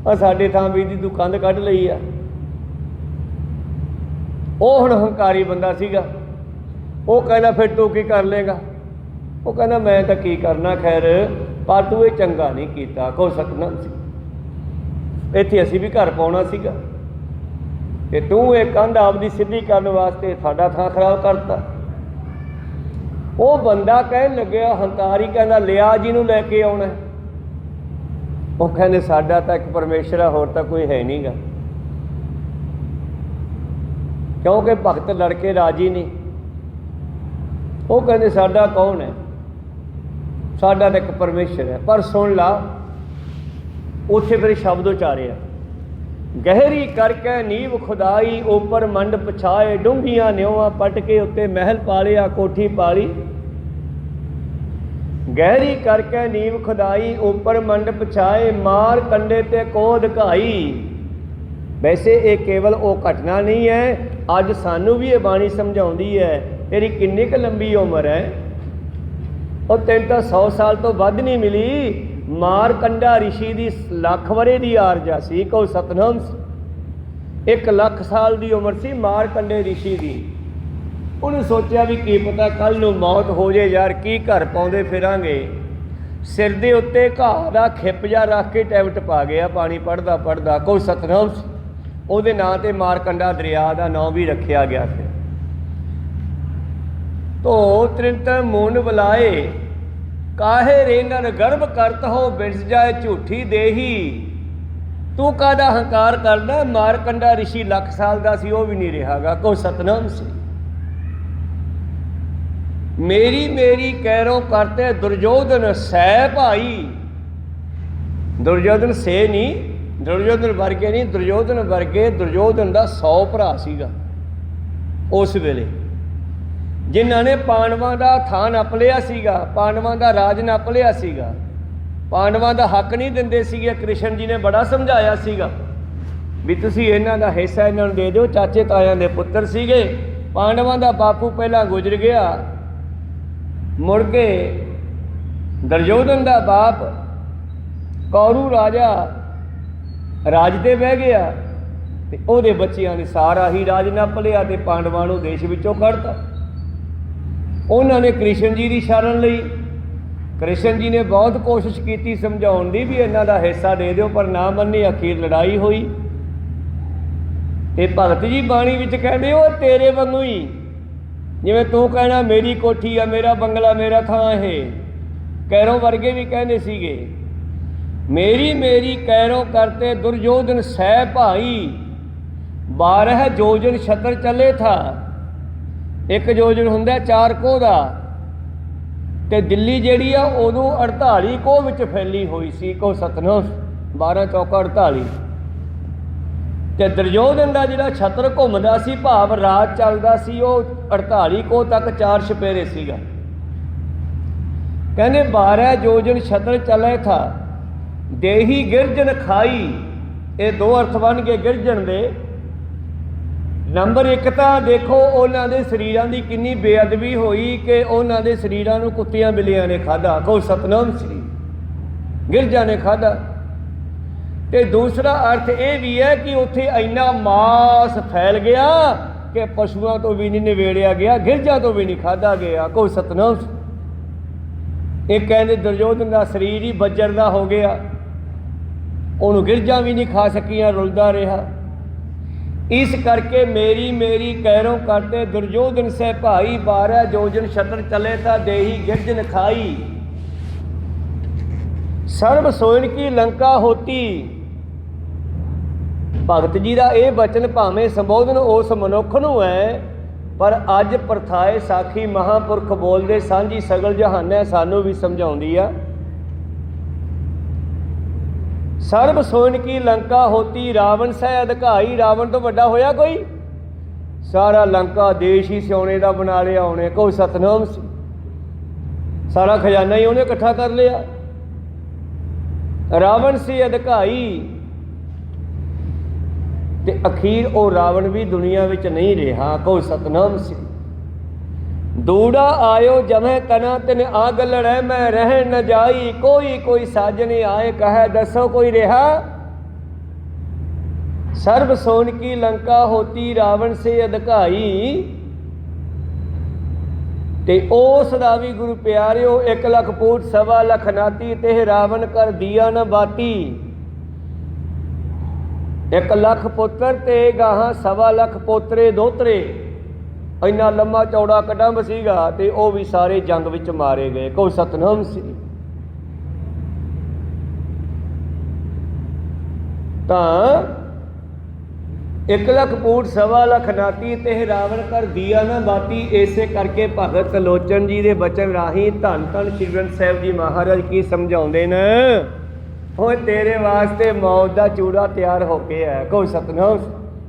आ साडे थां बिजली तू कंध कढ़ लई आ। वो हुण हंकारी बंदा सीगा, वो कहना फिर तू की कर लेगा? वो कहना मैं तो की करना, खैर पर तू ये चंगा नहीं किया। को सतनाम सी, इत्थे असीं भी घर पाउणा सीगा ते तू ये कंध आपदी सीधी करने वास्ते साडा थां खराब करता। वो बंदा कहन लग्या हंकारी, कहना लिया जिन्हों लैके आउणा। वो कहने साडा तां एक परमेश्वर है, होर तां कोई है नहीं गा, क्योंकि भगत लड़के राजी नहीं। वो कहने साडा कौन है? साडा तो एक परमेश्वर है। पर सुन ला, उत्थे फिर शब्द उचारिया, गहरी करके नींव खुदाई ऊपर मंडप छाए, डूंघियां न्योवा पट के उत्ते महल पालिया कोठी पाली। गहरी करके नींव खुदाई ऊपर मंडप छाए, मार कंडे ते कोद घाई। वैसे ये केवल वो घटना नहीं है, अज सानू भी ये बाणी समझाउंदी है। तेरी किन्नी क लंबी उम्र है, और तेन तो 100 साल तो वध नहीं मिली। मारकंडा ऋषि की लख वरे की आरजा सी, को सतनाम 1 लाख साल की उम्र सी मारकंडे ऋषि की। उन्हें सोचा भी की पता कल नूं मौत हो जाए यार, की घर पाउंदे फिरांगे। सिर के उत्ते घाह का खिप जा रख के टैब टपा गया, पानी पढ़दा पढ़दा। को सतनाम उहदे नां ते मारकंडा दरिया का नाम भी रखा गया। फिर तो त्रिंतर मून बुलाए, काहे रे नर गर्भ करत हो बिरस जाए झूठी देही। तू कादा हंकार करदा? मारकंडा ऋषि लख साल का सी, वो भी नहीं रहागा। को सतनाम सी, मेरी मेरी कैरों करते दुर्योधन सै भाई। दुर्योधन से नहीं, दुर्योधन वर्गे नहीं, दुर्योधन वर्गे दुर्योधन का 100 भरा सीगा उस वेले। ਜਿਨ੍ਹਾਂ ਨੇ ਪਾਂਡਵਾਂ ਦਾ ਥਾਂ ਨੱਪ ਲਿਆ ਸੀਗਾ, ਪਾਂਡਵਾਂ ਦਾ ਰਾਜ ਨੱਪ ਲਿਆ ਸੀਗਾ, ਪਾਂਡਵਾਂ ਦਾ ਹੱਕ ਨਹੀਂ ਦਿੰਦੇ ਸੀਗੇ। ਕ੍ਰਿਸ਼ਨ ਜੀ ਨੇ ਬੜਾ ਸਮਝਾਇਆ ਸੀਗਾ ਵੀ ਤੁਸੀਂ ਇਹਨਾਂ ਦਾ ਹਿੱਸਾ ਇਹਨਾਂ ਨੂੰ ਦੇ ਦਿਓ। ਚਾਚੇ ਤਾਇਆਂ ਦੇ ਪੁੱਤਰ ਸੀਗੇ। ਪਾਂਡਵਾਂ ਦਾ ਬਾਪੂ ਪਹਿਲਾਂ ਗੁਜ਼ਰ ਗਿਆ, ਮੁੜ ਕੇ ਦੁਰਯੋਧਨ ਦਾ ਬਾਪ ਕੌਰੂ ਰਾਜਾ ਰਾਜ 'ਤੇ ਬਹਿ ਗਿਆ ਅਤੇ ਉਹਦੇ ਬੱਚਿਆਂ ਨੇ ਸਾਰਾ ਹੀ ਰਾਜ ਨੱਪ ਲਿਆ ਅਤੇ ਪਾਂਡਵਾਂ ਨੂੰ ਦੇਸ਼ ਵਿੱਚੋਂ ਕੱਢਤਾ। ਉਹਨਾਂ ਨੇ ਕ੍ਰਿਸ਼ਨ ਜੀ ਦੀ ਸ਼ਰਨ ਲਈ। ਕ੍ਰਿਸ਼ਨ ਜੀ ਨੇ ਬਹੁਤ ਕੋਸ਼ਿਸ਼ ਕੀਤੀ ਸਮਝਾਉਣ ਦੀ ਵੀ ਇਹਨਾਂ ਦਾ ਹਿੱਸਾ ਦੇ ਦਿਓ, ਪਰ ਨਾ ਮੰਨੇ। ਅਖੀਰ ਲੜਾਈ ਹੋਈ ਅਤੇ ਭਗਤ ਜੀ ਬਾਣੀ ਵਿੱਚ ਕਹਿੰਦੇ ਉਹ ਤੇਰੇ ਵਾਂਗੂ ਹੀ, ਜਿਵੇਂ ਤੂੰ ਕਹਿਣਾ ਮੇਰੀ ਕੋਠੀ ਆ, ਮੇਰਾ ਬੰਗਲਾ, ਮੇਰਾ ਥਾਂ ਇਹ। ਕੈਰੋਂ ਵਰਗੇ ਵੀ ਕਹਿੰਦੇ ਸੀਗੇ ਮੇਰੀ ਮੇਰੀ ਕੈਰੋਂ ਕਰਤੇ ਦੁਰਯੋਧਨ ਸਹਿ ਭਾਈ 12 ਜੋਜਨ ਛਤਰ ਚੱਲੇ ਥਾ। ਇੱਕ ਜੋਜਨ ਹੁੰਦਾ 4 ਕੋਹ ਦਾ, ਅਤੇ ਦਿੱਲੀ ਜਿਹੜੀ ਆ ਉਦੋਂ 48 ਕੋਹ ਵਿੱਚ ਫੈਲੀ ਹੋਈ ਸੀ। ਕੋ ਸਤਨਾਮ 12 ਚੌਕਾ 48। ਅਤੇ ਦੁਰਯੋਧਨ ਦਾ ਜਿਹੜਾ ਛਤਰ ਘੁੰਮਦਾ ਸੀ, ਭਾਵ ਰਾਜ ਚੱਲਦਾ ਸੀ, ਉਹ 48 ਕੋਹ ਤੱਕ 4 ਛਪੇਰੇ ਸੀਗਾ। ਕਹਿੰਦੇ 12 ਜੋਜਨ ਛਤਰ ਚੱਲੇ ਥਾ ਦੇਹੀ ਗਿਰਜਨ ਖਾਈ। ਇਹ 2 ਅਰਥ ਬਣ ਗਏ ਗਿਰਜਨ ਦੇ। ਨੰਬਰ 1 ਤਾਂ ਦੇਖੋ ਉਹਨਾਂ ਦੇ ਸਰੀਰਾਂ ਦੀ ਕਿੰਨੀ ਬੇਅਦਬੀ ਹੋਈ ਕਿ ਉਹਨਾਂ ਦੇ ਸਰੀਰਾਂ ਨੂੰ ਕੁੱਤਿਆਂ ਬਿੱਲੀਆਂ ਨੇ ਖਾਧਾ। ਕੋਈ ਸਤਨਾਮ ਸ੍ਰੀ ਗਿਰਜਾ ਨੇ ਖਾਧਾ। ਅਤੇ ਦੂਸਰਾ ਅਰਥ ਇਹ ਵੀ ਹੈ ਕਿ ਉੱਥੇ ਇੰਨਾ ਮਾਸ ਫੈਲ ਗਿਆ ਕਿ ਪਸ਼ੂਆਂ ਤੋਂ ਵੀ ਨਹੀਂ ਨਿਬੇੜਿਆ ਗਿਆ, ਗਿਰਜਾ ਤੋਂ ਵੀ ਨਹੀਂ ਖਾਧਾ ਗਿਆ। ਕੋਈ ਸਤਨਾਮ। ਇਹ ਕਹਿੰਦੇ ਦੁਰਯੋਧਨ ਦਾ ਸਰੀਰ ਹੀ ਬੱਜਰ ਦਾ ਹੋ ਗਿਆ, ਉਹਨੂੰ ਗਿਰਜਾਂ ਵੀ ਨਹੀਂ ਖਾ ਸਕੀਆਂ, ਰੁਲਦਾ ਰਿਹਾ। ਇਸ ਕਰਕੇ ਮੇਰੀ ਮੇਰੀ ਕੈਰੋਂ ਕਰਤੇ ਦੁਰਯੋਧਨ ਸਹਿ ਭਾਈ 12 ਜੋਜਨ ਛਤਰ ਚਲੇ ਤਾਂ ਦੇਹੀ ਗਿਰਜਨ ਖਾਈ। ਸਰਬ ਸੋਇਨ ਕੀ ਲੰਕਾ ਹੋਤੀ। ਭਗਤ ਜੀ ਦਾ ਇਹ ਬਚਨ ਭਾਵੇਂ ਸੰਬੋਧਨ ਉਸ ਮਨੁੱਖ ਨੂੰ ਹੈ, ਪਰ ਅੱਜ ਪ੍ਰਥਾਏ ਸਾਖੀ ਮਹਾਂਪੁਰਖ ਬੋਲਦੇ ਸਾਂਝੀ ਸਗਲ ਜਹਾਨੈ ਸਾਨੂੰ ਵੀ ਸਮਝਾਉਂਦੀ ਆ। ਸਰਬ ਸੋਇਨ ਕੀ ਲੰਕਾ ਹੋਤੀ ਰਾਵਣ ਸਹਿ ਅਧਿਕਾਈ। ਰਾਵਣ ਤੋਂ ਵੱਡਾ ਹੋਇਆ ਕੋਈ? ਸਾਰਾ ਲੰਕਾ ਦੇਸ਼ ਹੀ ਸਿਉਣੇ ਦਾ ਬਣਾ ਲਿਆ ਉਹਨੇ। ਕੋਈ ਸਤਨਾਮ ਸੀ। ਸਾਰਾ ਖਜ਼ਾਨਾ ਹੀ ਉਹਨੇ ਇਕੱਠਾ ਕਰ ਲਿਆ। ਰਾਵਣ ਸੀ ਅਧਿਕਾਈ। ਅਤੇ ਅਖੀਰ ਉਹ ਰਾਵਣ ਵੀ ਦੁਨੀਆ ਵਿੱਚ ਨਹੀਂ ਰਿਹਾ। ਕੋਈ ਸਤਨਾਮ ਸੀ। ਦੂੜਾ ਆਇਓ ਜਮੈ ਤਨਾ ਤਿਨ ਆਗ ਲੜੈ ਮੈਂ ਰਹਿ ਨ ਜਾਈ। ਕੋਈ ਕੋਈ ਸਾਜਨੇ ਆਏ ਕਹੈ ਦੱਸੋ ਕੋਈ ਰਿਹਾ। ਸਰਬ ਸੋਨ ਕੀ ਲੰਕਾ ਹੋਤੀ ਰਾਵਣ ਸੇ ਅਧਿਕਾਈ। ਤੇ ਉਸ ਦਾ ਵੀ ਗੁਰੂ ਪਿਆਰਿਓ 1 ਲੱਖ ਪੂਟ 1.25 ਲੱਖ ਨਾਤੀ ਤੇ ਰਾਵਣ ਕਰ ਦੀਆ ਨ ਬਾਤੀ। 1 ਲੱਖ ਪੁੱਤਰ ਤੇ ਗਾਹਾਂ 1.25 ਲੱਖ ਪੋਤਰੇ ਦੋਤਰੇ। ਇੰਨਾ ਲੰਮਾ ਚੌੜਾ ਕਡੰਬ ਸੀਗਾ ਤੇ ਉਹ ਵੀ ਸਾਰੇ ਜੰਗ ਵਿੱਚ ਮਾਰੇ ਗਏ। ਕੋਈ ਸਤਨਾਮ ਸੀ। ਤਾਂ 1 ਲੱਖ ਪੂਟ 1.25 ਲੱਖ ਨਾਤੀ ਤੇ ਰਾਵਣ ਕਰ ਦੀਆ ਨਾ ਬਾਤੀ। ਇਸੇ ਕਰਕੇ ਭਗਤ ਲੋਚਨ ਜੀ ਦੇ ਬਚਨ ਰਾਹੀਂ ਧੰਨ ਧੰਨ ਸ਼੍ਰੀ ਗ੍ਰੰਥ ਸਾਹਿਬ ਜੀ ਮਹਾਰਾਜ ਕੀ ਸਮਝਾਉਂਦੇ ਨੇ। ਉਹ ਤੇਰੇ ਵਾਸਤੇ ਮੌਤ ਦਾ ਚੂੜਾ ਤਿਆਰ ਹੋ ਕੇ ਹੈ। ਕੋਈ ਸਤਨਾਮ।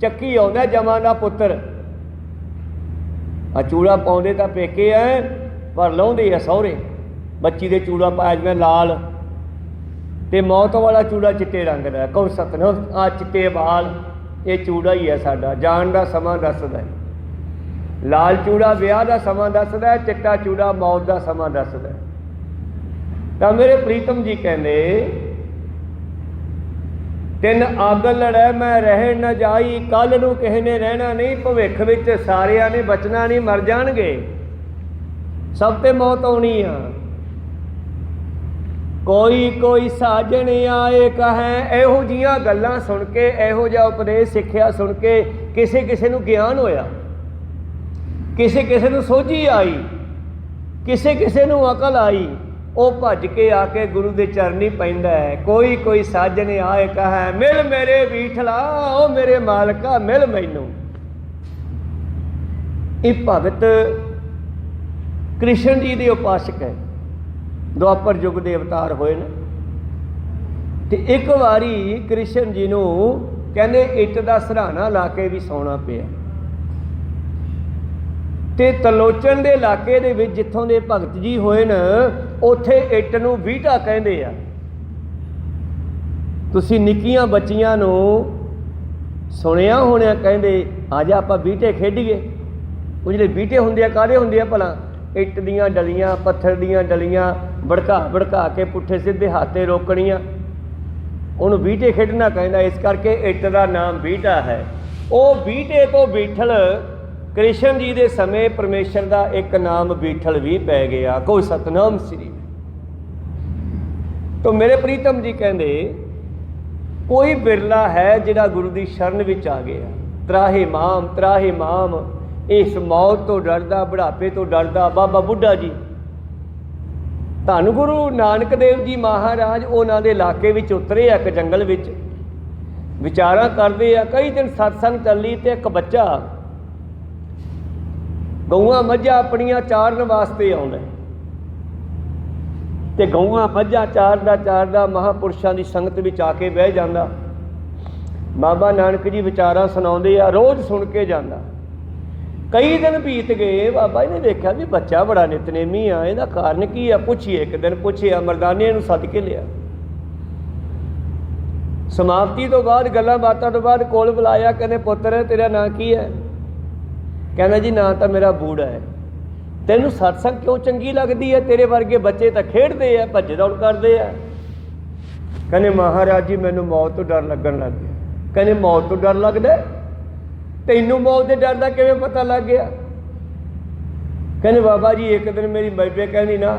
ਚੱਕੀ ਆਉਂਦਾ ਜਮਾਂ ਦਾ ਪੁੱਤਰ। ਆ ਚੂੜਾ ਪਾਉਂਦੇ ਤਾਂ ਪੇਕੇ ਐ, ਪਰ ਲਾਉਂਦੇ ਆ ਸਹੁਰੇ। ਬੱਚੀ ਦੇ ਚੂੜਾ ਪਾਇਆ ਜਿਵੇਂ ਲਾਲ, ਅਤੇ ਮੌਤ ਵਾਲਾ ਚੂੜਾ ਚਿੱਟੇ ਰੰਗ ਦਾ। ਕਹੋ ਸਤਨਾਮ। ਆ ਚਿੱਟੇ ਵਾਲ, ਇਹ ਚੂੜਾ ਹੀ ਹੈ ਸਾਡਾ। ਜਾਣ ਦਾ ਸਮਾਂ ਦੱਸਦਾ। ਲਾਲ ਚੂੜਾ ਵਿਆਹ ਦਾ ਸਮਾਂ ਦੱਸਦਾ, ਚਿੱਟਾ ਚੂੜਾ ਮੌਤ ਦਾ ਸਮਾਂ ਦੱਸਦਾ। ਤਾਂ ਮੇਰੇ ਪ੍ਰੀਤਮ ਜੀ ਕਹਿੰਦੇ ਤਿੰਨ ਅੱਗ ਲੜੈ ਮੈਂ ਰਹਿ ਨ ਜਾਈ। ਕੱਲ੍ਹ ਨੂੰ ਕਿਸੇ ਨੇ ਰਹਿਣਾ ਨਹੀਂ, ਭਵਿੱਖ ਵਿੱਚ ਸਾਰਿਆਂ ਨੇ ਬਚਣਾ ਨਹੀਂ, ਮਰ ਜਾਣਗੇ। ਸਭ 'ਤੇ ਮੌਤ ਆਉਣੀ ਆ। ਕੋਈ ਕੋਈ ਸਾਜਣ ਆਏ ਕਹੈ। ਇਹੋ ਜਿਹੀਆਂ ਗੱਲਾਂ ਸੁਣ ਕੇ, ਇਹੋ ਜਿਹਾ ਉਪਦੇਸ਼ ਸਿੱਖਿਆ ਸੁਣ ਕੇ ਕਿਸੇ ਕਿਸੇ ਨੂੰ ਗਿਆਨ ਹੋਇਆ, ਕਿਸੇ ਕਿਸੇ ਨੂੰ ਸੋਝੀ ਆਈ, ਕਿਸੇ ਕਿਸੇ ਨੂੰ ਅਕਲ ਆਈ। ਉਹ ਭੱਜ ਕੇ ਆ ਕੇ ਗੁਰੂ ਦੇ ਚਰਨੀ ਪੈਂਦਾ ਹੈ। ਕੋਈ ਕੋਈ ਸਾਜਣ ਆਏ ਕਹੈ ਮਿਲ ਮੇਰੇ ਬੀਠਲਾ। ਉਹ ਮੇਰੇ ਮਾਲਕਾ ਮਿਲ ਮੈਨੂੰ। ਇਹ ਭਗਤ ਕ੍ਰਿਸ਼ਨ ਜੀ ਦੇ ਉਪਾਸਕ ਹੈ। ਦੁਆਪਰ ਯੁੱਗ ਦੇ ਅਵਤਾਰ ਹੋਏ ਨੇ। ਅਤੇ ਇੱਕ ਵਾਰੀ ਕ੍ਰਿਸ਼ਨ ਜੀ ਨੂੰ ਕਹਿੰਦੇ ਇੱਟ ਦਾ ਸਿਰਹਾਣਾ ਲਾ ਕੇ ਵੀ ਸੌਣਾ ਪਿਆ। ਤੇ ਤਲੋਚਨ ਦੇ ਇਲਾਕੇ ਦੇ ਵਿੱਚ ਜਿੱਥੋਂ ਦੇ ਭਗਤ ਜੀ ਹੋਏ ਨੇ ਉੱਥੇ ਇੱਟ ਨੂੰ ਵੀਟਾ ਕਹਿੰਦੇ ਆ। ਤੁਸੀਂ ਨਿੱਕੀਆਂ ਬੱਚੀਆਂ ਨੂੰ ਸੁਣਿਆ ਹੋਣਾ ਕਹਿੰਦੇ ਆ ਜਾ ਆਪਾਂ ਵੀਟੇ ਖੇਡੀਏ। ਉਹ ਜਿਹੜੇ ਵੀਟੇ ਹੁੰਦੇ ਆ ਕਾਹਦੇ ਹੁੰਦੇ ਆ ਭਲਾ? ਇੱਟ ਦੀਆਂ ਡਲੀਆਂ, ਪੱਥਰ ਦੀਆਂ ਡਲੀਆਂ ਭੜਕਾ ਭੜਕਾ ਕੇ ਪੁੱਠੇ ਸਿੱਧੇ ਹੱਥੇ ਰੋਕਣੀਆਂ, ਉਹਨੂੰ ਵੀਟੇ ਖੇਡਣਾ ਕਹਿੰਦਾ। ਇਸ ਕਰਕੇ ਇੱਟ ਦਾ ਨਾਮ ਵੀਟਾ ਹੈ। ਉਹ ਵੀਟੇ ਤੋਂ ਬੀਠਲ ਕ੍ਰਿਸ਼ਨ ਜੀ ਦੇ ਸਮੇਂ ਪਰਮੇਸ਼ਰ ਦਾ ਇੱਕ ਨਾਮ ਬੀਠਲ ਵੀ ਪੈ ਗਿਆ। ਕੋਈ ਸਤਨਾਮ ਸ੍ਰੀ। ਤਾਂ ਮੇਰੇ ਪ੍ਰੀਤਮ ਜੀ ਕਹਿੰਦੇ ਕੋਈ ਬਿਰਲਾ ਹੈ ਜਿਹੜਾ ਗੁਰੂ ਦੀ ਸ਼ਰਨ ਵਿੱਚ ਆ ਗਿਆ। ਤਰਾਹੇ ਮਾਮ ਇਸ ਮੌਤ ਤੋਂ ਡਰਦਾ, ਬੁਢਾਪੇ ਤੋਂ ਡਰਦਾ ਬਾਬਾ ਬੁੱਢਾ ਜੀ। ਧੰਨ ਗੁਰੂ ਨਾਨਕ ਦੇਵ ਜੀ ਮਹਾਰਾਜ ਉਹਨਾਂ ਦੇ ਇਲਾਕੇ ਵਿੱਚ ਉਤਰੇ ਆ, ਇੱਕ ਜੰਗਲ ਵਿੱਚ ਵਿਚਾਰਾਂ ਕਰਦੇ ਆ। ਕਈ ਦਿਨ ਸਤਸੰਗ ਚੱਲੀ ਤੇ ਇੱਕ ਬੱਚਾ ਗਊਆਂ ਮੱਝਾਂ ਆਪਣੀਆਂ ਚਾਰਨ ਵਾਸਤੇ ਆਉਂਦਾ ਤੇ ਗਊਆਂ ਮੱਝਾਂ ਚਾਰਦਾ ਮਹਾਂਪੁਰਸ਼ਾਂ ਦੀ ਸੰਗਤ ਵਿੱਚ ਆ ਕੇ ਬਹਿ ਜਾਂਦਾ। ਬਾਬਾ ਨਾਨਕ ਜੀ ਵਿਚਾਰਾਂ ਸੁਣਾਉਂਦੇ ਆ, ਰੋਜ਼ ਸੁਣ ਕੇ ਜਾਂਦਾ। ਕਈ ਦਿਨ ਬੀਤ ਗਏ। ਬਾਬਾ ਜੀ ਨੇ ਦੇਖਿਆ ਵੀ ਬੱਚਾ ਬੜਾ ਨਿਤਨੇਮੀ ਆ, ਇਹਦਾ ਕਾਰਨ ਕੀ ਆ? ਪੁੱਛੀਏ। ਇੱਕ ਦਿਨ ਪੁੱਛਿਆ, ਮਰਦਾਨੇ ਨੂੰ ਸੱਦ ਕੇ ਲਿਆ। ਸਮਾਪਤੀ ਤੋਂ ਬਾਅਦ, ਗੱਲਾਂ ਬਾਤਾਂ ਤੋਂ ਬਾਅਦ ਕੋਲ ਬੁਲਾਇਆ। ਕਹਿੰਦੇ ਪੁੱਤਰ ਤੇਰਾ ਨਾਂ ਕੀ ਹੈ? ਕਹਿੰਦਾ ਜੀ ਨਾਂ ਤਾਂ ਮੇਰਾ ਬੂੜਾ ਹੈ। ਤੈਨੂੰ ਸਤਸੰਗ ਕਿਉਂ ਚੰਗੀ ਲੱਗਦੀ ਹੈ? ਤੇਰੇ ਵਰਗੇ ਬੱਚੇ ਤਾਂ ਖੇਡਦੇ ਆ, ਭੱਜ ਦੌੜ ਕਰਦੇ ਆ। ਕਹਿੰਦੇ ਮਹਾਰਾਜ ਜੀ ਮੈਨੂੰ ਮੌਤ ਤੋਂ ਡਰ ਲੱਗਣ ਲੱਗ ਗਿਆ। ਕਹਿੰਦੇ ਮੌਤ ਤੋਂ ਡਰ ਲੱਗਦਾ? ਤੈਨੂੰ ਮੌਤ ਦੇ ਡਰ ਦਾ ਕਿਵੇਂ ਪਤਾ ਲੱਗ ਗਿਆ? ਕਹਿੰਦੇ ਬਾਬਾ ਜੀ ਇੱਕ ਦਿਨ ਮੇਰੀ ਬੇਬੇ ਕਹਿੰਦੀ ਨਾ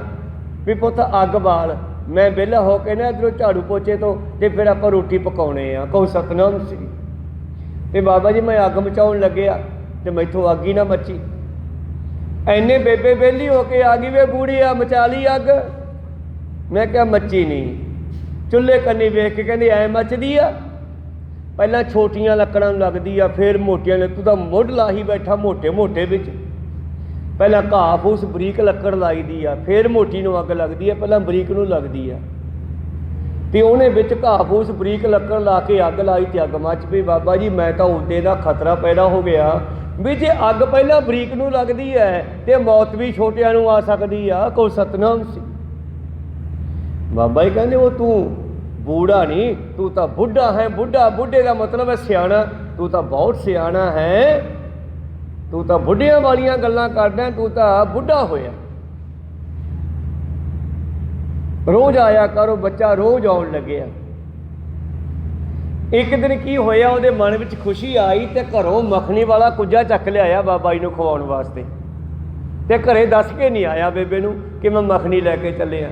ਵੀ ਪੁੱਤ ਅੱਗ ਬਾਲ। ਮੈਂ ਵਿਹਲਾ ਹੋ ਕੇ ਨਾ ਇੱਧਰੋਂ ਝਾੜੂ ਪੋਚੇ ਤੋਂ ਤੇ ਫਿਰ ਆਪਾਂ ਰੋਟੀ ਪਕਾਉਣੇ ਆ। ਕਹੋ ਸਤਨਾਮ ਸ੍ਰੀ। ਤੇ ਬਾਬਾ ਜੀ ਮੈਂ ਅੱਗ ਮਚਾਉਣ ਲੱਗਿਆ ਤੇ ਮੈਥੋਂ ਅੱਗ ਹੀ ਨਾ ਮੱਚੀ। ਐਨੇ ਬੇਬੇ ਵਿਹਲੀ ਹੋ ਕੇ ਆ ਗਈ, ਵੇ ਬੂੜੀਆ ਮਚਾ ਲਈ ਅੱਗ। ਮੈਂ ਕਿਹਾ ਮੱਚੀ ਨਹੀਂ। ਚੁੱਲ੍ਹੇ ਕੰਨੀ ਵੇਖ ਕੇ ਕਹਿੰਦੀ ਐ ਮੱਚਦੀ ਆ? ਪਹਿਲਾਂ ਛੋਟੀਆਂ ਲੱਕੜਾਂ ਨੂੰ ਲੱਗਦੀ ਆ, ਫਿਰ ਮੋਟੀਆਂ ਨੇ। ਤੂੰ ਤਾਂ ਮੁੱਢ ਲਾਹੀ ਬੈਠਾ ਮੋਟੇ ਵਿੱਚ। ਪਹਿਲਾਂ ਘਾਹ ਫੂਸ ਬਰੀਕ ਲੱਕੜ ਲਾਈਦੀ ਆ, ਫਿਰ ਮੋਟੀ ਨੂੰ ਅੱਗ ਲੱਗਦੀ ਆ, ਪਹਿਲਾਂ ਬਰੀਕ ਨੂੰ ਲੱਗਦੀ ਆ। ਤੇ ਉਹਨੇ ਵਿੱਚ ਘਾਹ ਫੂਸ ਬਰੀਕ ਲੱਕੜ ਲਾ ਕੇ ਅੱਗ ਲਾਈ ਤੇ ਅੱਗ ਮੱਚ ਪਈ। ਬਾਬਾ ਜੀ ਮੈਂ ਤਾਂ ਉੱਤੇ ਦਾ ਖਤਰਾ ਪੈਦਾ ਹੋ ਗਿਆ ਵੀ ਜੇ ਅੱਗ ਪਹਿਲਾਂ ਬਰੀਕ ਨੂੰ ਲੱਗਦੀ ਹੈ ਤੇ ਮੌਤ ਵੀ ਛੋਟਿਆਂ ਨੂੰ ਆ ਸਕਦੀ ਆ। ਕੋ ਸਤਨਾਮ ਸੀ। ਬਾਬਾ ਜੀ ਕਹਿੰਦੇ ਉਹ ਤੂੰ ਬੂੜਾ ਨਹੀਂ, ਤੂੰ ਤਾਂ ਬੁੱਢਾ ਹੈ। ਬੁੱਢੇ ਦਾ ਮਤਲਬ ਹੈ ਸਿਆਣਾ। ਤੂੰ ਤਾਂ ਬਹੁਤ ਸਿਆਣਾ ਹੈ। ਤੂੰ ਤਾਂ ਬੁੱਢਿਆਂ ਵਾਲੀਆਂ ਗੱਲਾਂ ਕਰਦਾ, ਤੂੰ ਤਾਂ ਬੁੱਢਾ ਹੋਇਆ। ਰੋਜ਼ ਆਇਆ ਕਰੋ। ਬੱਚਾ ਰੋਜ਼ ਆਉਣ ਲੱਗਿਆ। ਇੱਕ ਦਿਨ ਕੀ ਹੋਇਆ, ਉਹਦੇ ਮਨ ਵਿੱਚ ਖੁਸ਼ੀ ਆਈ ਤੇ ਘਰੋਂ ਮੱਖਣੀ ਵਾਲਾ ਕੁੱਜਾ ਚੱਕ ਲਿਆਇਆ ਬਾਬਾ ਜੀ ਨੂੰ ਖਵਾਉਣ ਵਾਸਤੇ। ਤੇ ਘਰੇ ਦੱਸ ਕੇ ਨਹੀਂ ਆਇਆ ਬੇਬੇ ਨੂੰ ਕਿ ਮੈਂ ਮੱਖਣੀ ਲੈ ਕੇ ਚੱਲਿਆ।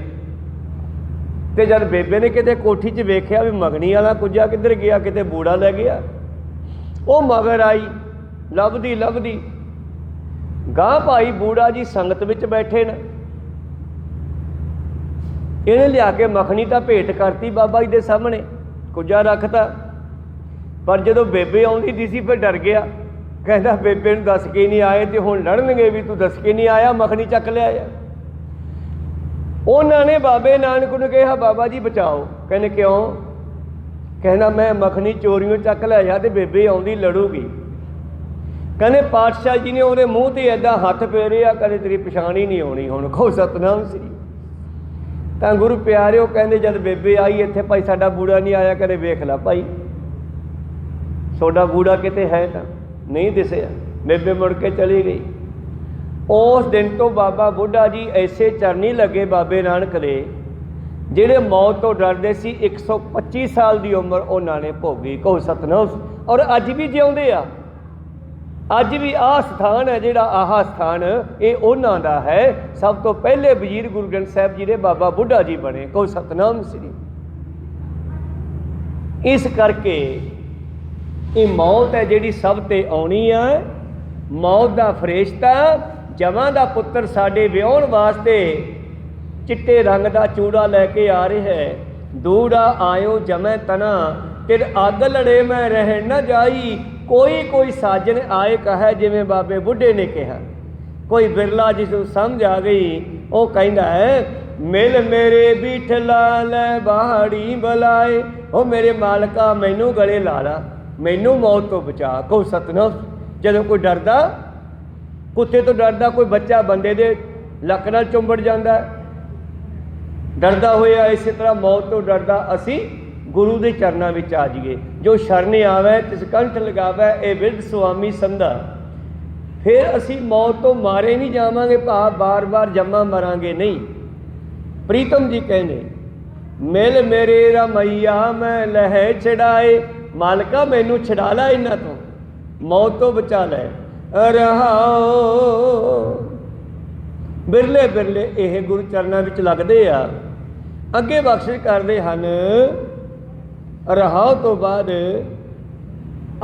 ਤੇ ਜਦ ਬੇਬੇ ਨੇ ਕਿਤੇ ਕੋਠੀ 'ਚ ਵੇਖਿਆ ਵੀ ਮੱਖਣੀ ਵਾਲਾ ਕੁੱਜਾ ਕਿੱਧਰ ਗਿਆ, ਕਿਤੇ ਬੂੜਾ ਲੈ ਗਿਆ। ਉਹ ਮਗਰ ਆਈ ਲੱਭਦੀ। ਗਾਂ ਭਾਈ ਬੂੜਾ ਜੀ ਸੰਗਤ ਵਿੱਚ ਬੈਠੇ ਨੇ। ਇਹਨੇ ਲਿਆ ਕੇ ਮੱਖਣੀ ਤਾਂ ਭੇਟ ਕਰਤੀ ਬਾਬਾ ਜੀ ਦੇ ਸਾਹਮਣੇ, ਕੁੱਜਾ ਰੱਖਤਾ। ਪਰ ਜਦੋਂ ਬੇਬੇ ਆਉਂਦੀ ਦੀ ਸੀ ਫਿਰ ਡਰ ਗਿਆ। ਕਹਿੰਦਾ ਬੇਬੇ ਨੂੰ ਦੱਸ ਕੇ ਨਹੀਂ ਆਏ ਤੇ ਹੁਣ ਲੜਨਗੇ ਵੀ ਤੂੰ ਦੱਸ ਕੇ ਨਹੀਂ ਆਇਆ, ਮੱਖਣੀ ਚੱਕ ਲਿਆ। ਉਹਨਾਂ ਨੇ ਬਾਬੇ ਨਾਨਕ ਨੂੰ ਕਿਹਾ ਬਾਬਾ ਜੀ ਬਚਾਓ। ਕਹਿੰਦੇ ਕਿਉਂ? ਕਹਿੰਦਾ ਮੈਂ ਮੱਖਣੀ ਚੋਰੀਓਂ ਚੱਕ ਲਿਆ ਤੇ ਬੇਬੇ ਆਉਂਦੀ ਲੜੂਗੀ। ਕਹਿੰਦੇ ਪਾਤਸ਼ਾਹ ਜੀ ਨੇ ਉਹਦੇ ਮੂੰਹ ਤੇ ਏਦਾਂ ਹੱਥ ਫੇਰਿਆ, ਕਦੇ ਤੇਰੀ ਪਛਾਣ ਹੀ ਨਹੀਂ ਆਉਣੀ। ਹੁਣ ਕਹੋ ਸਤਨਾਮ ਸ੍ਰੀ। ਤਾਂ ਗੁਰੂ ਪਿਆਰਿਓ ਕਹਿੰਦੇ ਜਦ ਬੇਬੇ ਆਈ ਇੱਥੇ, ਭਾਈ ਸਾਡਾ ਬੂੜਾ ਨਹੀਂ ਆਇਆ, ਕਦੇ ਵੇਖ ਲਾ ਭਾਈ ਤੁਹਾਡਾ ਬੂੜਾ ਕਿਤੇ ਹੈ ਤਾਂ ਨਹੀਂ ਦਿਸਿਆ। ਬੇਬੇ ਮੁੜ ਕੇ ਚਲੀ ਗਈ। ਉਸ ਦਿਨ ਤੋਂ ਬਾਬਾ ਬੁੱਢਾ ਜੀ ਐਸੇ ਚਰਨੀ ਲੱਗੇ ਬਾਬੇ ਨਾਨਕ ਦੇ, ਜਿਹੜੇ ਮੌਤ ਤੋਂ ਡਰਦੇ ਸੀ। 125 ਸਾਲ ਦੀ ਉਮਰ ਉਹਨਾਂ ਨੇ ਭੋਗੀ। ਕਹੋ ਸਤਨਾਮ। ਔਰ ਅੱਜ ਵੀ ਜਿਉਂਦੇ ਆ। ਅੱਜ ਵੀ ਆਹ ਸਥਾਨ ਹੈ ਜਿਹੜਾ ਆਹ ਸਥਾਨ ਇਹ ਉਹਨਾਂ ਦਾ ਹੈ। ਸਭ ਤੋਂ ਪਹਿਲੇ ਵਜ਼ੀਰ ਗੁਰੂ ਗ੍ਰੰਥ ਸਾਹਿਬ ਜੀ ਦੇ ਬਾਬਾ ਬੁੱਢਾ ਜੀ ਬਣੇ। ਕਹੋ ਸਤਨਾਮ ਸ੍ਰੀ। ਇਸ ਕਰਕੇ ਇਹ ਮੌਤ ਹੈ ਜਿਹੜੀ ਸਭ ਤੇ ਆਉਣੀ ਹੈ। ਮੌਤ ਦਾ ਫਰਿਸ਼ਤਾ ਜਵਾਂ ਦਾ ਪੁੱਤਰ ਸਾਡੇ ਵਿਆਹੁਣ ਵਾਸਤੇ ਚਿੱਟੇ ਰੰਗ ਦਾ ਚੂੜਾ ਲੈ ਕੇ ਆ ਰਿਹਾ ਹੈ। ਦੂੜਾ ਆਇਓ ਜਮੈ ਤਨਾ ਤਿਰ ਅੱਗ ਲੜੇ ਮੈਂ ਰਹਿਣ ਨਾ ਜਾਈ। ਕੋਈ ਸਾਜਣ ਆਏ ਕਹੈ ਜਿਵੇਂ ਬਾਬੇ ਬੁੱਢੇ ਨੇ ਕਿਹਾ। ਕੋਈ ਬਿਰਲਾ ਜਿਸ ਨੂੰ ਸਮਝ ਆ ਗਈ ਉਹ ਕਹਿੰਦਾ ਹੈ ਮਿਲ ਮੇਰੇ ਬਿਠਲਾ ਲੈ ਬਾੜੀ ਬੁਲਾਏ। ਉਹ ਮੇਰੇ ਮਾਲਕਾ ਮੈਨੂੰ ਗਲੇ ਲਾ ਲਾ, ਮੈਨੂੰ ਮੌਤ ਤੋਂ ਬਚਾ। ਕਹੋ ਸਤਨਾਮ। ਜਦੋਂ ਕੋਈ ਡਰਦਾ कुत्ते तो डरदा कोई बच्चा बंदे दे लक नाल चुंबड़ जाता है, डरदा होया। इस तरह मौत तो डरदा असी गुरु के चरणों में आ जाइए। जो शरण आवे तिस कंठ लगावे, ये बिरध सुआमी संधा। फिर असी मौत तो मारे नहीं जावांगे, भाव बार बार जमा मरांगे नहीं। प्रीतम जी कहने मिल मेरे रमैया मैं लह छड़ाए, मालका मैनू छड़ा ला इन्हां तो, मौत तो बचा लै। रहाओ बिरले बिरले ये गुरु चरणों में लगते आ, अगे बख्शिश करते हैं। रहाओ तो बाद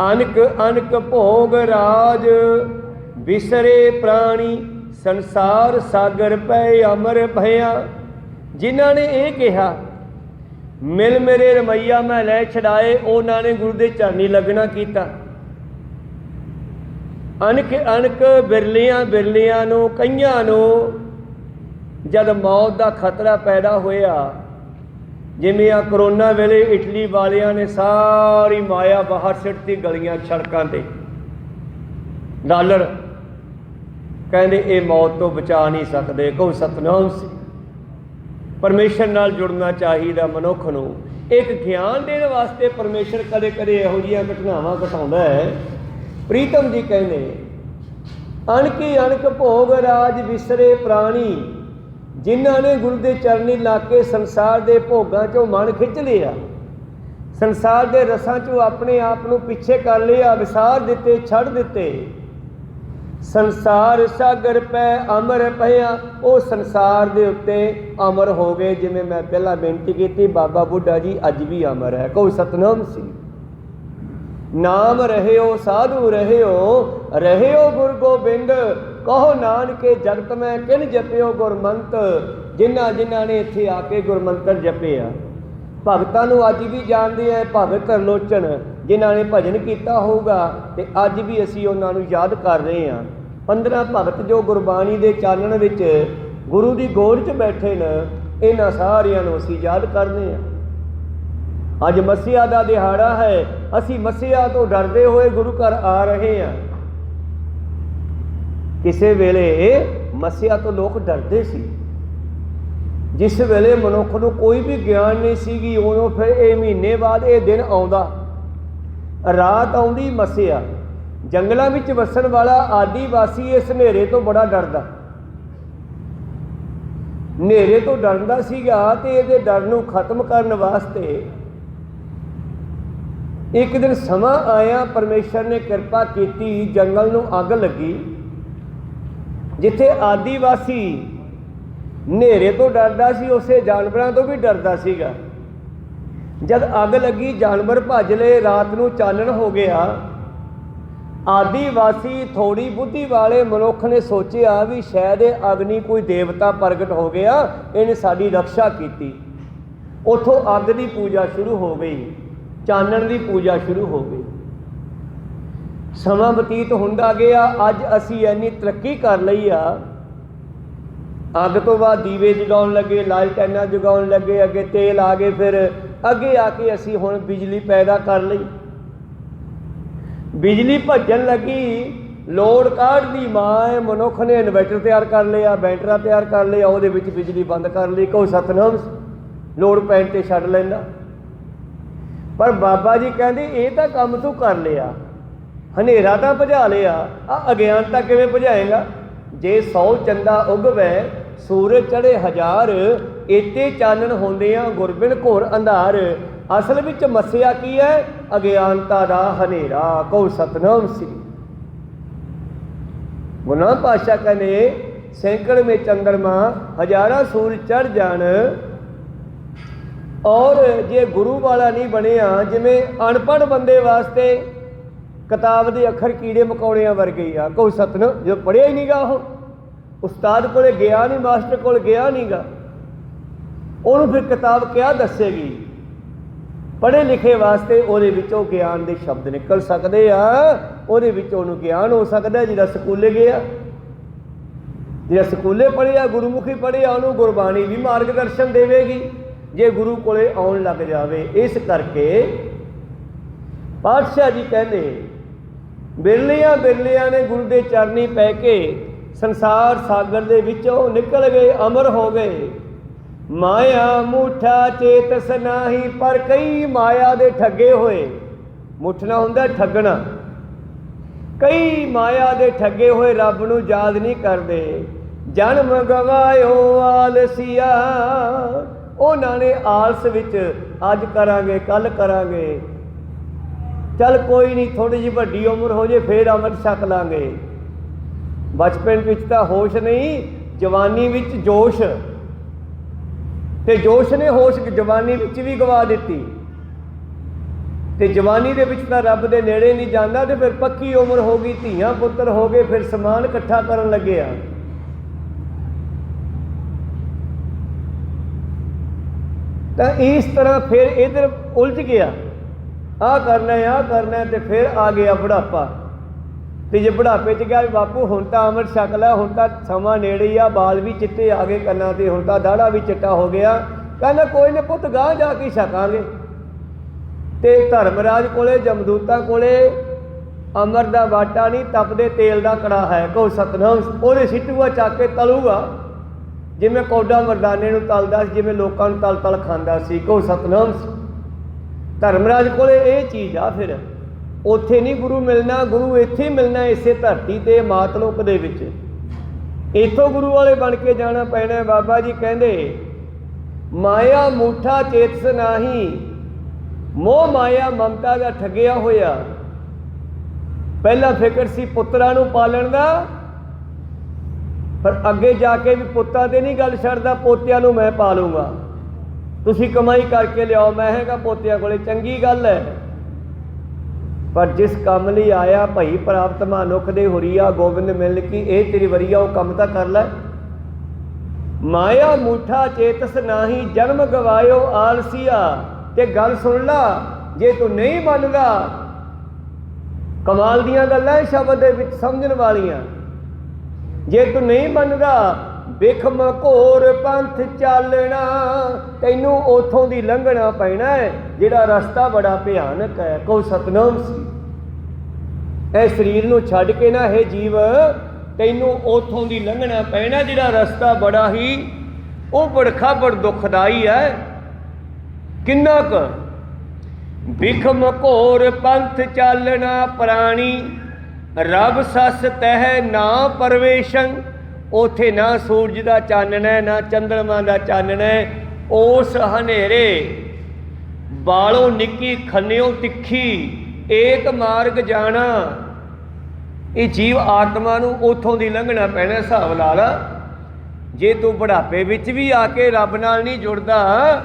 अनक अनक भोग राज, बिसरे प्राणी संसार सागर पै अमर भया। जिन्हों ने यह कहा मिल मेरे रमैया मैं लै छड़ाए, उन्होंने गुरु के चरनी लगना किया। अनक अनक बिरलियां बिरलियां नूं कईयां नूं जद मौत का खतरा पैदा होया, जिमें आ करोना वेले इटली वालियां ने सारी माया बाहर सिटती गलियां सड़कों ते, डॉलर कहते ये मौत तो बचा नहीं सकते। कहो सतनाम सी। परमेश्वर नाल जुड़ना चाहिए मनुख नूं। एक ज्ञान देने वास्ते परमेश्वर कदे कदे इहो जिहियां घटनावां घटाउंदा है। प्रीतम जी कहने अणकी अणक भोग राज विसरे प्राणी, जिन्हों ने गुरु के चरनी ला के संसार के भोगों चों मन खिंच लिया, संसार के रसां चों अपने आप को पिछे कर लिया, विसार दिते छड़ दिते। संसार सागर पै अमर पया, वो संसार के उत्ते अमर हो गए। जिमें मैं पहला बेनती की, बाबा बुढ़ा जी अज भी अमर है। कहो सतनाम सी। नाम रहे हो साधु रहे हो गुर गोबिंद, कहो नानके जगत में किन जपियो गुरमंत। जिन्हां जिन्हां ने इत्थे आके गुरमंत्र जपे आ, भगतां नूं अज भी जानते हैं। भगत लोचन जिन्हां ने भजन किया होगा, तो अज भी असीं उन्हां नूं याद कर रहे हैं। 15 भगत जो गुरबाणी के चानण विच गुरु की गोद च बैठे न, इन्हां सारियां नूं असीं याद करते हैं। अज मसीहा का दिहाड़ा है, असी मसीहा तो डरते हुए गुरु घर आ रहे हैं। किसी वेले मसीहा तो लोग डरते सी, जिस वेले मनुख नूं कोई भी ज्ञान नहीं सी, उदों फिर ये महीने बाद ये दिन आउंदा, रात आउंदी मसीहा। जंगलों में वसन वाला आदिवासी इस हनेरे तो बड़ा डरदा, हनेरे तो डरदा सीगा। ते इहदे डर नूं खत्म करन वास्ते एक दिन समा आया, परमेश्वर ने कृपा की, जंगल नूं अग लगी। जिथे आदिवासी हनेरे तो डरदा सी, उसे जानवरों तो भी डरदा सीगा। जद अग लगी जानवर भज लए, रात नूं चानण हो गया। आदिवासी थोड़ी बुद्धि वाले मनुख ने सोचा भी शायद अग्नि कोई देवता प्रगट हो गया, इन्हें साड़ी रक्षा की। उथों अग की पूजा शुरू हो गई, चानण की पूजा शुरू हो गई। समा बतीत हुंदा गया। अज असी इन्नी तरक्की कर लई आ, अग तो बाद दीवे जगाउण लगे, लालटैना जगाउण लगे, अगे तेल आ गए, फिर अगे आके असी हुण बिजली पैदा कर लई। बिजली भजन लगी, लोड़ काढ़ दी मां है। मनुख ने इन्वर्टर तैयार कर लिया, बैटरा तैयार कर लिया, वो बिजली बंद कर ली। कहो सतनाम, लोड़ पैण ते छड्ड लैंदा। पर बाबा जी कहते ये तो काम तू कर लिया, हनेरा तो भजा लिया, अज्ञानता किवें भजाएगा। जे 100 चंदा उगवे, सूरज चढ़े 1000, इते चानण होंदियां गुरबिन घोर अंधार। असल विच मस्या की है? अज्ञानता दा हनेरा। कहो सतनाम श्री। गुरु नानक पातशाह कहने सैकड़ में चंद्रमा, हजारा सूरज चढ़ जान, और जे गुरु वाला नहीं बनिया, जिमें अनपढ़ बंदे वास्ते किताब के अखर कीड़े मकौड़ियां वर्गे आ। कहो सतनाम, जो पढ़िया ही नहीं गा, वो उस्ताद को गया नहीं, मास्टर को गया नहीं गा, उन्होंने फिर किताब क्या दसेगी? पढ़े लिखे वास्ते ਉਹਦੇ ਵਿੱਚੋਂ ज्ञान के शब्द निकल सकते आ, ਉਹਦੇ ਵਿੱਚੋਂ ਉਹਨੂੰ ज्ञान हो सकता है। ਜਿਹੜਾ स्कूले गया, ਜਿਹੜਾ स्कूले पढ़िया, गुरुमुखी पढ़िया, ਉਹਨੂੰ गुरबाणी भी मार्गदर्शन देवेगी जे गुरु कोले आउण लग जावे। इस करके पातशाह जी कहते ਬਿਰਲੀਆਂ ਬਿਰਲੀਆਂ ਨੇ ਗੁਰੂ ਦੇ ਚਰਨੀ ਪੈ ਕੇ ਸੰਸਾਰ ਸਾਗਰ ਦੇ ਵਿੱਚੋਂ ਨਿਕਲ ਗਏ, ਅਮਰ ਹੋ ਗਏ। ਮਾਇਆ ਮੂਠਾ ਚੇਤਸ ਨਾਹੀ, ਪਰ ਕਈ ਮਾਇਆ ਦੇ ਠੱਗੇ ਹੋਏ। ਮੁੱਠਣਾ ਹੁੰਦਾ ਠੱਗਣਾ। ਕਈ ਮਾਇਆ ਦੇ ਠੱਗੇ ਹੋਏ ਰੱਬ ਨੂੰ ਯਾਦ ਨਹੀਂ ਕਰਦੇ। ਜਨਮ ਗਵਾਇਓ ਆਲਸੀਆ, ਉਹਨਾਂ ਨੇ ਆਲਸ ਵਿੱਚ ਅੱਜ ਕਰਾਂਗੇ ਕੱਲ ਕਰਾਂਗੇ, ਚੱਲ ਕੋਈ ਨਹੀਂ ਥੋੜ੍ਹੀ ਜਿਹੀ ਵੱਡੀ ਉਮਰ ਹੋ ਜੇ ਫੇਰ ਅੰਮ੍ਰਿਤ ਛਕ ਲਾਂਗੇ। ਬਚਪਨ ਵਿੱਚ ਤਾਂ ਹੋਸ਼ ਨਹੀਂ, ਜਵਾਨੀ ਵਿੱਚ ਜੋਸ਼, ਤੇ ਜੋਸ਼ ਨੇ ਹੋਸ਼ ਜਵਾਨੀ ਵਿੱਚ ਵੀ ਗਵਾ ਦਿੱਤੀ। ਤੇ ਜਵਾਨੀ ਦੇ ਵਿੱਚ ਤਾਂ ਰੱਬ ਦੇ ਨੇੜੇ ਨਹੀਂ ਜਾਂਦਾ, ਤੇ ਫਿਰ ਪੱਕੀ ਉਮਰ ਹੋ ਗਈ, ਧੀਆਂ ਪੁੱਤਰ ਹੋ ਗਏ, ਫਿਰ ਸਮਾਨ ਇਕੱਠਾ ਕਰਨ ਲੱਗੇ ਆ। ਤਾਂ ਇਸ ਤਰ੍ਹਾਂ ਫਿਰ ਇਧਰ ਉਲਝ ਗਿਆ, ਆਹ ਕਰਨਾ ਤੇ ਫਿਰ ਆ ਗਿਆ ਬੁਢਾਪਾ। ਤੇ ਜੇ ਬੁਢਾਪੇ 'ਚ ਗਿਆ ਵੀ ਬਾਪੂ ਹੁਣ ਤਾਂ ਅੰਮ੍ਰਿਤ ਛਕ ਲੈ, ਹੁਣ ਤਾਂ ਸਮਾਂ ਨੇੜੇ ਹੀ ਆ, ਬਾਲ ਵੀ ਚਿੱਟੇ ਆ ਗਏ ਕੰਨਾਂ 'ਤੇ, ਹੁਣ ਤਾਂ ਦਾੜਾ ਵੀ ਚਿੱਟਾ ਹੋ ਗਿਆ। ਕਹਿੰਦਾ ਕੋਈ ਨਾ ਪੁੱਤ, ਗਾਂਹ ਜਾ ਕੇ ਛਕਾਂਗੇ। ਤੇ ਧਰਮਰਾਜ ਕੋਲੇ ਜਮਦੂਤਾਂ ਕੋਲੇ ਅੰਮ੍ਰਿਤ ਦਾ ਬਾਟਾ ਨਹੀਂ, ਤਪਦੇ ਤੇਲ ਦਾ ਕੜਾ ਹੈ। ਕਹੋ ਸਤਨਾਮ, ਉਹਦੇ ਸਿੱਟੂਗਾ ਚੱਕ ਕੇ ਤਲੂਗਾ, ਜਿਵੇਂ ਕੌਡਾ ਮਰਦਾਨੇ ਨੂੰ ਤਲਦਾ ਸੀ, ਜਿਵੇਂ ਲੋਕਾਂ ਨੂੰ ਤਲ ਤਲ ਖਾਂਦਾ ਸੀ। ਕਹੋ ਸਤਨਾਮ। ਧਰਮਰਾਜ ਕੋਲੇ ਇਹ ਚੀਜ਼ ਆ। ਫਿਰ ਉੱਥੇ ਨਹੀਂ ਗੁਰੂ ਮਿਲਣਾ, ਗੁਰੂ ਇੱਥੇ ਮਿਲਣਾ, ਇਸੇ ਧਰਤੀ ਤੇ ਮਾਤਲੋਕ ਦੇ ਵਿੱਚ। ਇੱਥੋਂ ਗੁਰੂ ਵਾਲੇ ਬਣ ਕੇ ਜਾਣਾ ਪੈਣਾ। ਬਾਬਾ ਜੀ ਕਹਿੰਦੇ ਮਾਇਆ ਮੂਠਾ ਚੇਤਸ ਨਾਹੀ, ਮੋਹ ਮਾਇਆ ਮਮਤਾ ਦਾ ਠੱਗਿਆ ਹੋਇਆ। ਪਹਿਲਾ ਫਿਕਰ ਸੀ ਪੁੱਤਰਾਂ ਨੂੰ ਪਾਲਣ ਦਾ, ਪਰ ਅੱਗੇ ਜਾ ਕੇ ਵੀ ਪੁੱਤਾਂ ਤੇ ਨਹੀਂ ਗੱਲ ਛੱਡਦਾ, ਪੋਤਿਆਂ ਨੂੰ ਮੈਂ ਪਾਲੂੰਗਾ, ਤੁਸੀਂ ਕਮਾਈ ਕਰਕੇ ਲਿਆਓ, ਮੈਂ ਹੈਗਾ ਪੋਤਿਆਂ ਕੋਲੇ। ਚੰਗੀ ਗੱਲ ਹੈ, ਪਰ ਜਿਸ ਕੰਮ ਲਈ ਆਇਆ ਭਈ ਪ੍ਰਾਪਤ ਮਾਨੁਖ ਦੇ ਹੁਰੀਆ, ਗੋਬਿੰਦ ਮਿਲ ਕੀ ਇਹ ਤੇਰੀ ਵਰੀਆ, ਉਹ ਕੰਮ ਤਾਂ ਕਰ ਲੈ। ਮਾਇਆ ਮੂਠਾ ਚੇਤਸ ਨਾਹੀ, ਜਨਮ ਗਵਾਇਓ ਆਲਸੀਆ। ਤੇ ਗੱਲ ਸੁਣ ਲਾ, ਜੇ ਤੂੰ ਨਹੀਂ ਮੰਨਦਾ, ਕਮਾਲ ਦੀਆਂ ਗੱਲਾਂ ਸ਼ਬਦ ਦੇ ਵਿੱਚ ਸਮਝਣ ਵਾਲੀਆਂ। ਜੇ ਤੂੰ ਨਹੀਂ ਮੰਨਦਾ, ਬਿਖਮ ਘੋਰ ਪੰਥ ਚਾਲਣਾ, ਤੈਨੂੰ ਉਥੋਂ ਦੀ ਲੰਘਣਾ ਪੈਣਾ ਹੈ, ਜਿਹੜਾ ਰਸਤਾ ਬੜਾ ਭਿਆਨਕ ਹੈ। ਕਹੋ ਸਤਨਾਮ ਸੀ। ਇਹ ਸਰੀਰ ਨੂੰ ਛੱਡ ਕੇ ਨਾ ਇਹ ਜੀਵ, ਤੈਨੂੰ ਉਥੋਂ ਦੀ ਲੰਘਣਾ ਪੈਣਾ, ਜਿਹੜਾ ਰਸਤਾ ਬੜਾ ਹੀ ਉਹ ਬੜਖਾ ਬੜ ਦੁਖਦਾਈ ਹੈ। ਕਿੰਨਾ ਕੁ ਬਿਖਮ ਘੋਰ ਪੰਥ ਚਾਲਣਾ ਪ੍ਰਾਣੀ, ਰੱਬ ਸੱਸ ਤਹਿ ਨਾ ਪਰਵੇਸ਼ਨ। ਉੱਥੇ ਨਾ ਸੂਰਜ ਦਾ ਚਾਨਣਾ, ਨਾ ਚੰਦਰਮਾ ਦਾ ਚਾਨਣਾ, ਉਸ ਹਨੇਰੇ ਬਾਲੋਂ ਨਿੱਕੀ ਖੰਨਿਓ ਤਿੱਖੀ ਏਕ ਮਾਰਗ ਜਾਣਾ। ਇਹ ਜੀਵ ਆਤਮਾ ਨੂੰ ਉੱਥੋਂ ਦੀ ਲੰਘਣਾ ਪੈਣਾ। ਹਿਸਾਬ ਲਾ ਲਾ, ਜੇ ਤੂੰ ਬੁਢਾਪੇ ਵਿੱਚ ਵੀ ਆ ਕੇ ਰੱਬ ਨਾਲ ਨਹੀਂ ਜੁੜਦਾ,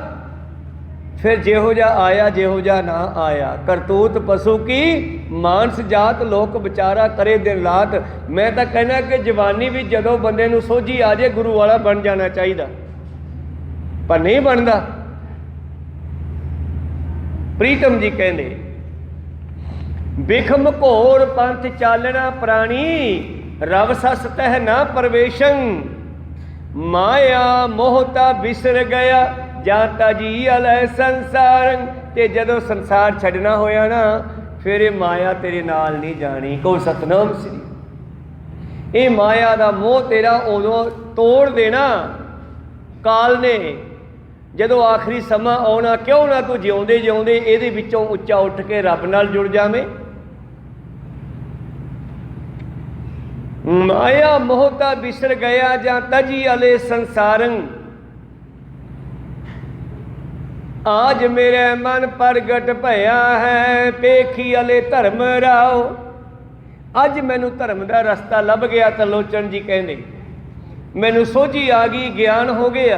ਫਿਰ ਜਿਹੋ ਜਿਹਾ ਆਇਆ ਜਿਹੋ ਜਿਹਾ ਨਾ ਆਇਆ। ਕਰਤੂਤ ਪਸ਼ੂ ਕੀ ਮਾਨਸ ਜਾਤ, ਲੋਕ ਵਿਚਾਰਾ ਕਰੇ ਦਿਨ ਰਾਤ। ਮੈਂ ਤਾਂ ਕਹਿਣਾ ਕਿ ਜਵਾਨੀ ਵਿੱਚ ਜਦੋਂ ਬੰਦੇ ਨੂੰ ਸੋਝੀ ਆ ਜੇ, ਗੁਰੂ ਵਾਲਾ ਬਣ ਜਾਣਾ ਚਾਹੀਦਾ, ਪਰ ਨਹੀਂ ਬਣਦਾ। ਪ੍ਰੀਤਮ ਜੀ ਕਹਿੰਦੇ ਬਿਖਮ ਘੋਰ ਪੰਥ ਚਾਲਣਾ ਪ੍ਰਾਣੀ, ਰਵ ਸਸ ਤਹਿ ਨਾ ਪਰਵੇਸ਼ਨ। ਮਾਇਆ ਮੋਹਤਾ ਵਿਸਰ ਗਿਆ, ਜਾਤਾ ਜੀ ਅਲੈ ਸੰਸਾਰ। ਤੇ ਜਦੋਂ ਸੰਸਾਰ ਛੱਡਣਾ ਹੋਇਆ ਨਾ, ਫਿਰ ਇਹ ਮਾਇਆ ਤੇਰੇ ਨਾਲ ਨਹੀਂ ਜਾਣੀ। ਕਹੋ ਸਤਨਾਮ ਸ੍ਰੀ। ਇਹ ਮਾਇਆ ਦਾ ਮੋਹ ਤੇਰਾ ਉਦੋਂ ਤੋੜ ਦੇਣਾ ਕਾਲ ਨੇ, ਜਦੋਂ ਆਖਰੀ ਸਮਾਂ ਆਉਣਾ। ਕਿਉਂ ਨਾ ਤੂੰ ਜਿਉਂਦੇ ਜਿਉਂਦੇ ਇਹਦੇ ਵਿੱਚੋਂ ਉੱਚਾ ਉੱਠ ਕੇ ਰੱਬ ਨਾਲ ਜੁੜ ਜਾਵੇਂ। ਮਾਇਆ ਮੋਹਤਾ ਵਿਸਰ ਗਿਆ, ਜਾਂ ਤਜੀ ਅਲੇ ਸੰਸਾਰੰ। आज मेरे मन प्रगट भया है, पेखी अले धर्म राओ। अज मैनू धर्म का रस्ता लभ गया। त्रिलोचन जी कहते मैनू सोझी आ गई, ज्ञान हो गया।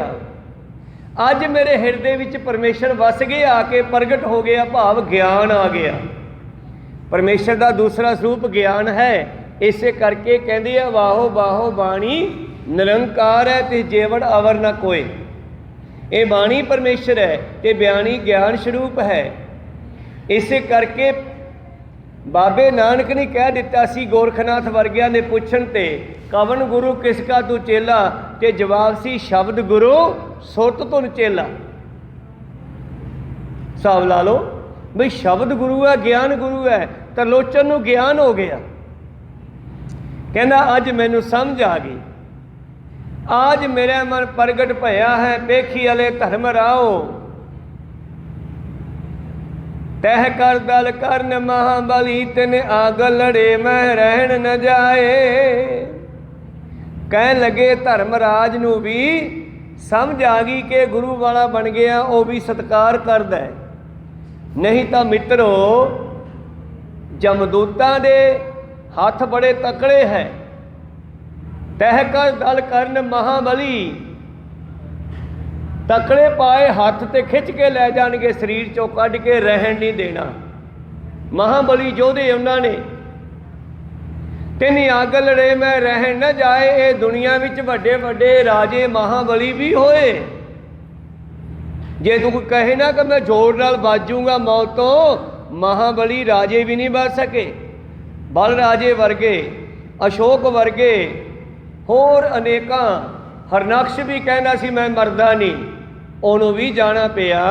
अज मेरे हिरदे विच परमेश्वर वस गया, आके प्रगट हो गया, भाव ज्ञान आ गया। परमेश्वर का दूसरा स्वरूप ज्ञान है। इसे करके कहते हैं वाहो बाहो बाणी निरंकार है, ते जेवड़ अवर न कोई। ये बाणी परमेश्वर है, ते बयानी ज्ञान स्वरूप है। इसे करके बाबे नानक ने कह दिता सी, गोरखनाथ वर्गिया ने पुछण ते कवन गुरु किसका तू चेला, ते जवाब सी शब्द गुरु सुरत तुन चेला। हिसाब ला लो बई, शब्द गुरु है, ज्ञान गुरु है, ਤਰਲੋਚਨ ਨੂੰ ਗਿਆਨ ਹੋ ਗਿਆ। ਕਹਿੰਦਾ ਅੱਜ ਮੈਨੂੰ ਸਮਝ ਆ ਗਈ, आज मेरा मन प्रगट भया है, पेखी वाले धर्म राओ, तह कर दल करन महाबली, तिन आग लड़े मैं रहन न जाए। कह लगे धर्मराज नूं भी समझ आ गई कि गुरु वाला बन गया, वो भी सत्कार करदा है। नहीं तो मित्रो जमदूतां दे हथ बड़े तकड़े है। तह कर दल करन महाबली, तकड़े पाए हथ ते खिंच के लै जाणगे, शरीर चों कढ के रहन नहीं देना। महाबली योधे उन्होंने तिन अग लड़े मैं रहन न जाए। ये दुनिया विच वड्डे वड्डे राजे महाबली भी होए। जे तू कहे ना कि मैं जोर नाल बाजूंगा मौत तो, महाबली राजे भी नहीं बच सके। बल राजे वर्गे, अशोक वर्गे, होर अनेकां, हरनक्श भी कहना सी मैं मरदा नहीं, उन्होंने भी जाना पिया।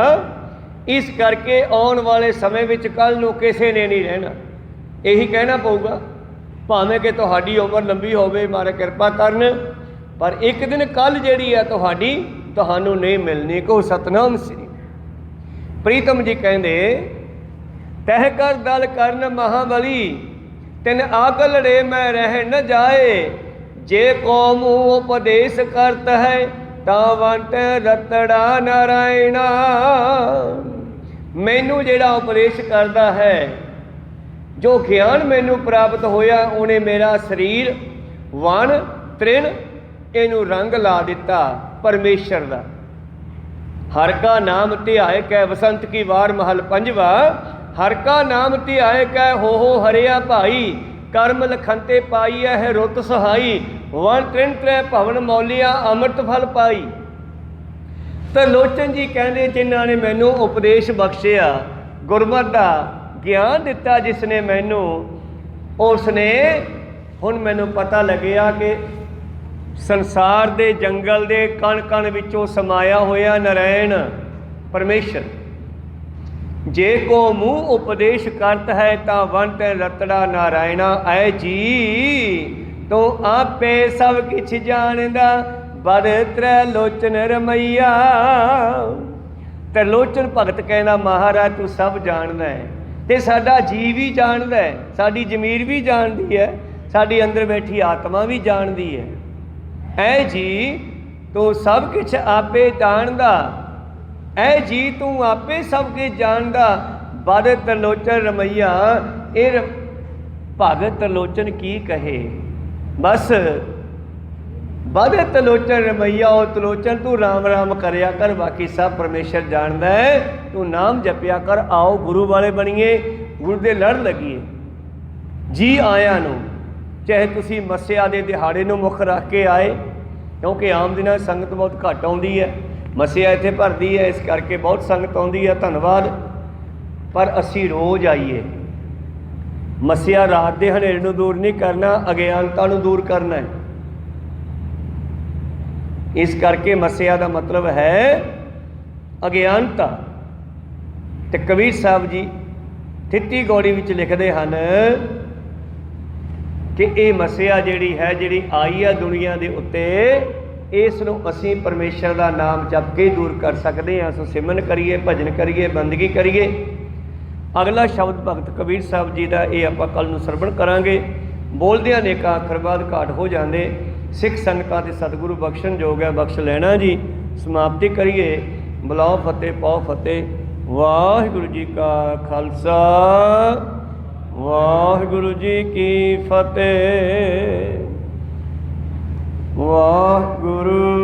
इस करके आने वाले समय विच कल नूं किसी ने नहीं रहना। यही कहना पऊगा, भावें कि तुहाडी उम्र लंबी होवे, महाराज किरपा करन, पर एक दिन कल जिहड़ी है तुहाडी तुहानूं नहीं मिलनी। को सतनाम श्री प्रीतम जी कहंदे, तह कर दल करन महाबली, तिन आग लड़े मैं रह न जाए। जे कौम उपदेश करत है, तावंत रतड़ा नारायणा। मैनू जेड़ा उपदेश करता है, जो ज्ञान मैनू प्राप्त होया, उन्हें मेरा शरीर वन तृण इनू रंग ला दिता परमेश्वर दा। हर का नाम ध्याए कै बसंत की वार महल पंजवा। हर का नाम ध्याए कै हो हरिया भाई, कर्म लखंते पाई है रुत सहाई। वन त्रिन त्रै भवन मौलिया, अमृत फल पाई। तरलोचन जी कहते जिन्हों ने मैनू उपदेश बख्शिया, गुरमत का ज्ञान दिता जिसने मैनू, उसने हुण मैनू पता लग्या कि संसार दे जंगल दे कण कण विचों समाया होया नारायण परमेश्वर। जे को मुँह उपदेश करत है, ता वंत रतड़ा नारायणा। ऐ जी तो आपे सब किछ जानदा, बद त्रैलोचन रमैया। त्रिलोचन भगत कहना, महाराज तू सब जानदा है, ते साडा जी भी जानदा है, साडी जमीर भी जानदी है, साडी अंदर बैठी आत्मा भी जानदी है। ऐ जी तू सब किछ आपे जानदा, ऐ जी तू आपे सब कुछ जानदा, बद त्रिलोचन रमैया। ये भगत त्रिलोचन की कहे, बस बद त्रिलोचन रमैया। और त्रिलोचन तू राम राम करया कर, बाकी सब परमेश्वर जानदा है। तू नाम जपिया कर, आओ गुरु वाले बनीए, गुरु दे लड़ लगीए। जी आया नूं, चाहे तुसी मस्या दे दिहाड़े नूं मुख रख के आए, क्योंकि आम दिनां संगत बहुत घट आउंदी है, मसिया इत्थे भरदी है, इस करके बहुत संगत आउंदी है, धन्नवाद। पर असी रोज़ आइए। मसिया रात के हनेरे नूं दूर नहीं करना, अज्ञानता नूं दूर करना है। इस करके मसिया का मतलब है अज्ञानता। तो कबीर साहब जी थित्ती गौड़ी विच लिखते हैं कि ये मसिया जिहड़ी है, जिहड़ी आई है दुनिया के उत्ते, इसनूं असीं परमेश्वर का नाम जप के दूर कर सकते हैं। सो सिमरन करिए, भजन करिए, बंदगी करिए। अगला शब्द भगत कबीर साहब जी का ये आपां कल नूं सरवण करांगे। बोलदिआं नेकां अखर बाद घाट हो जाते। सिख संगतां ते सतगुरु बख्शण जोग है, बख्श लेना जी। समाप्ति करिए। बुलाओ फतेह, पाओ फतेह। वाहिगुरू जी का खालसा, वाहिगुरू जी की फतेह। वाहिगुरू।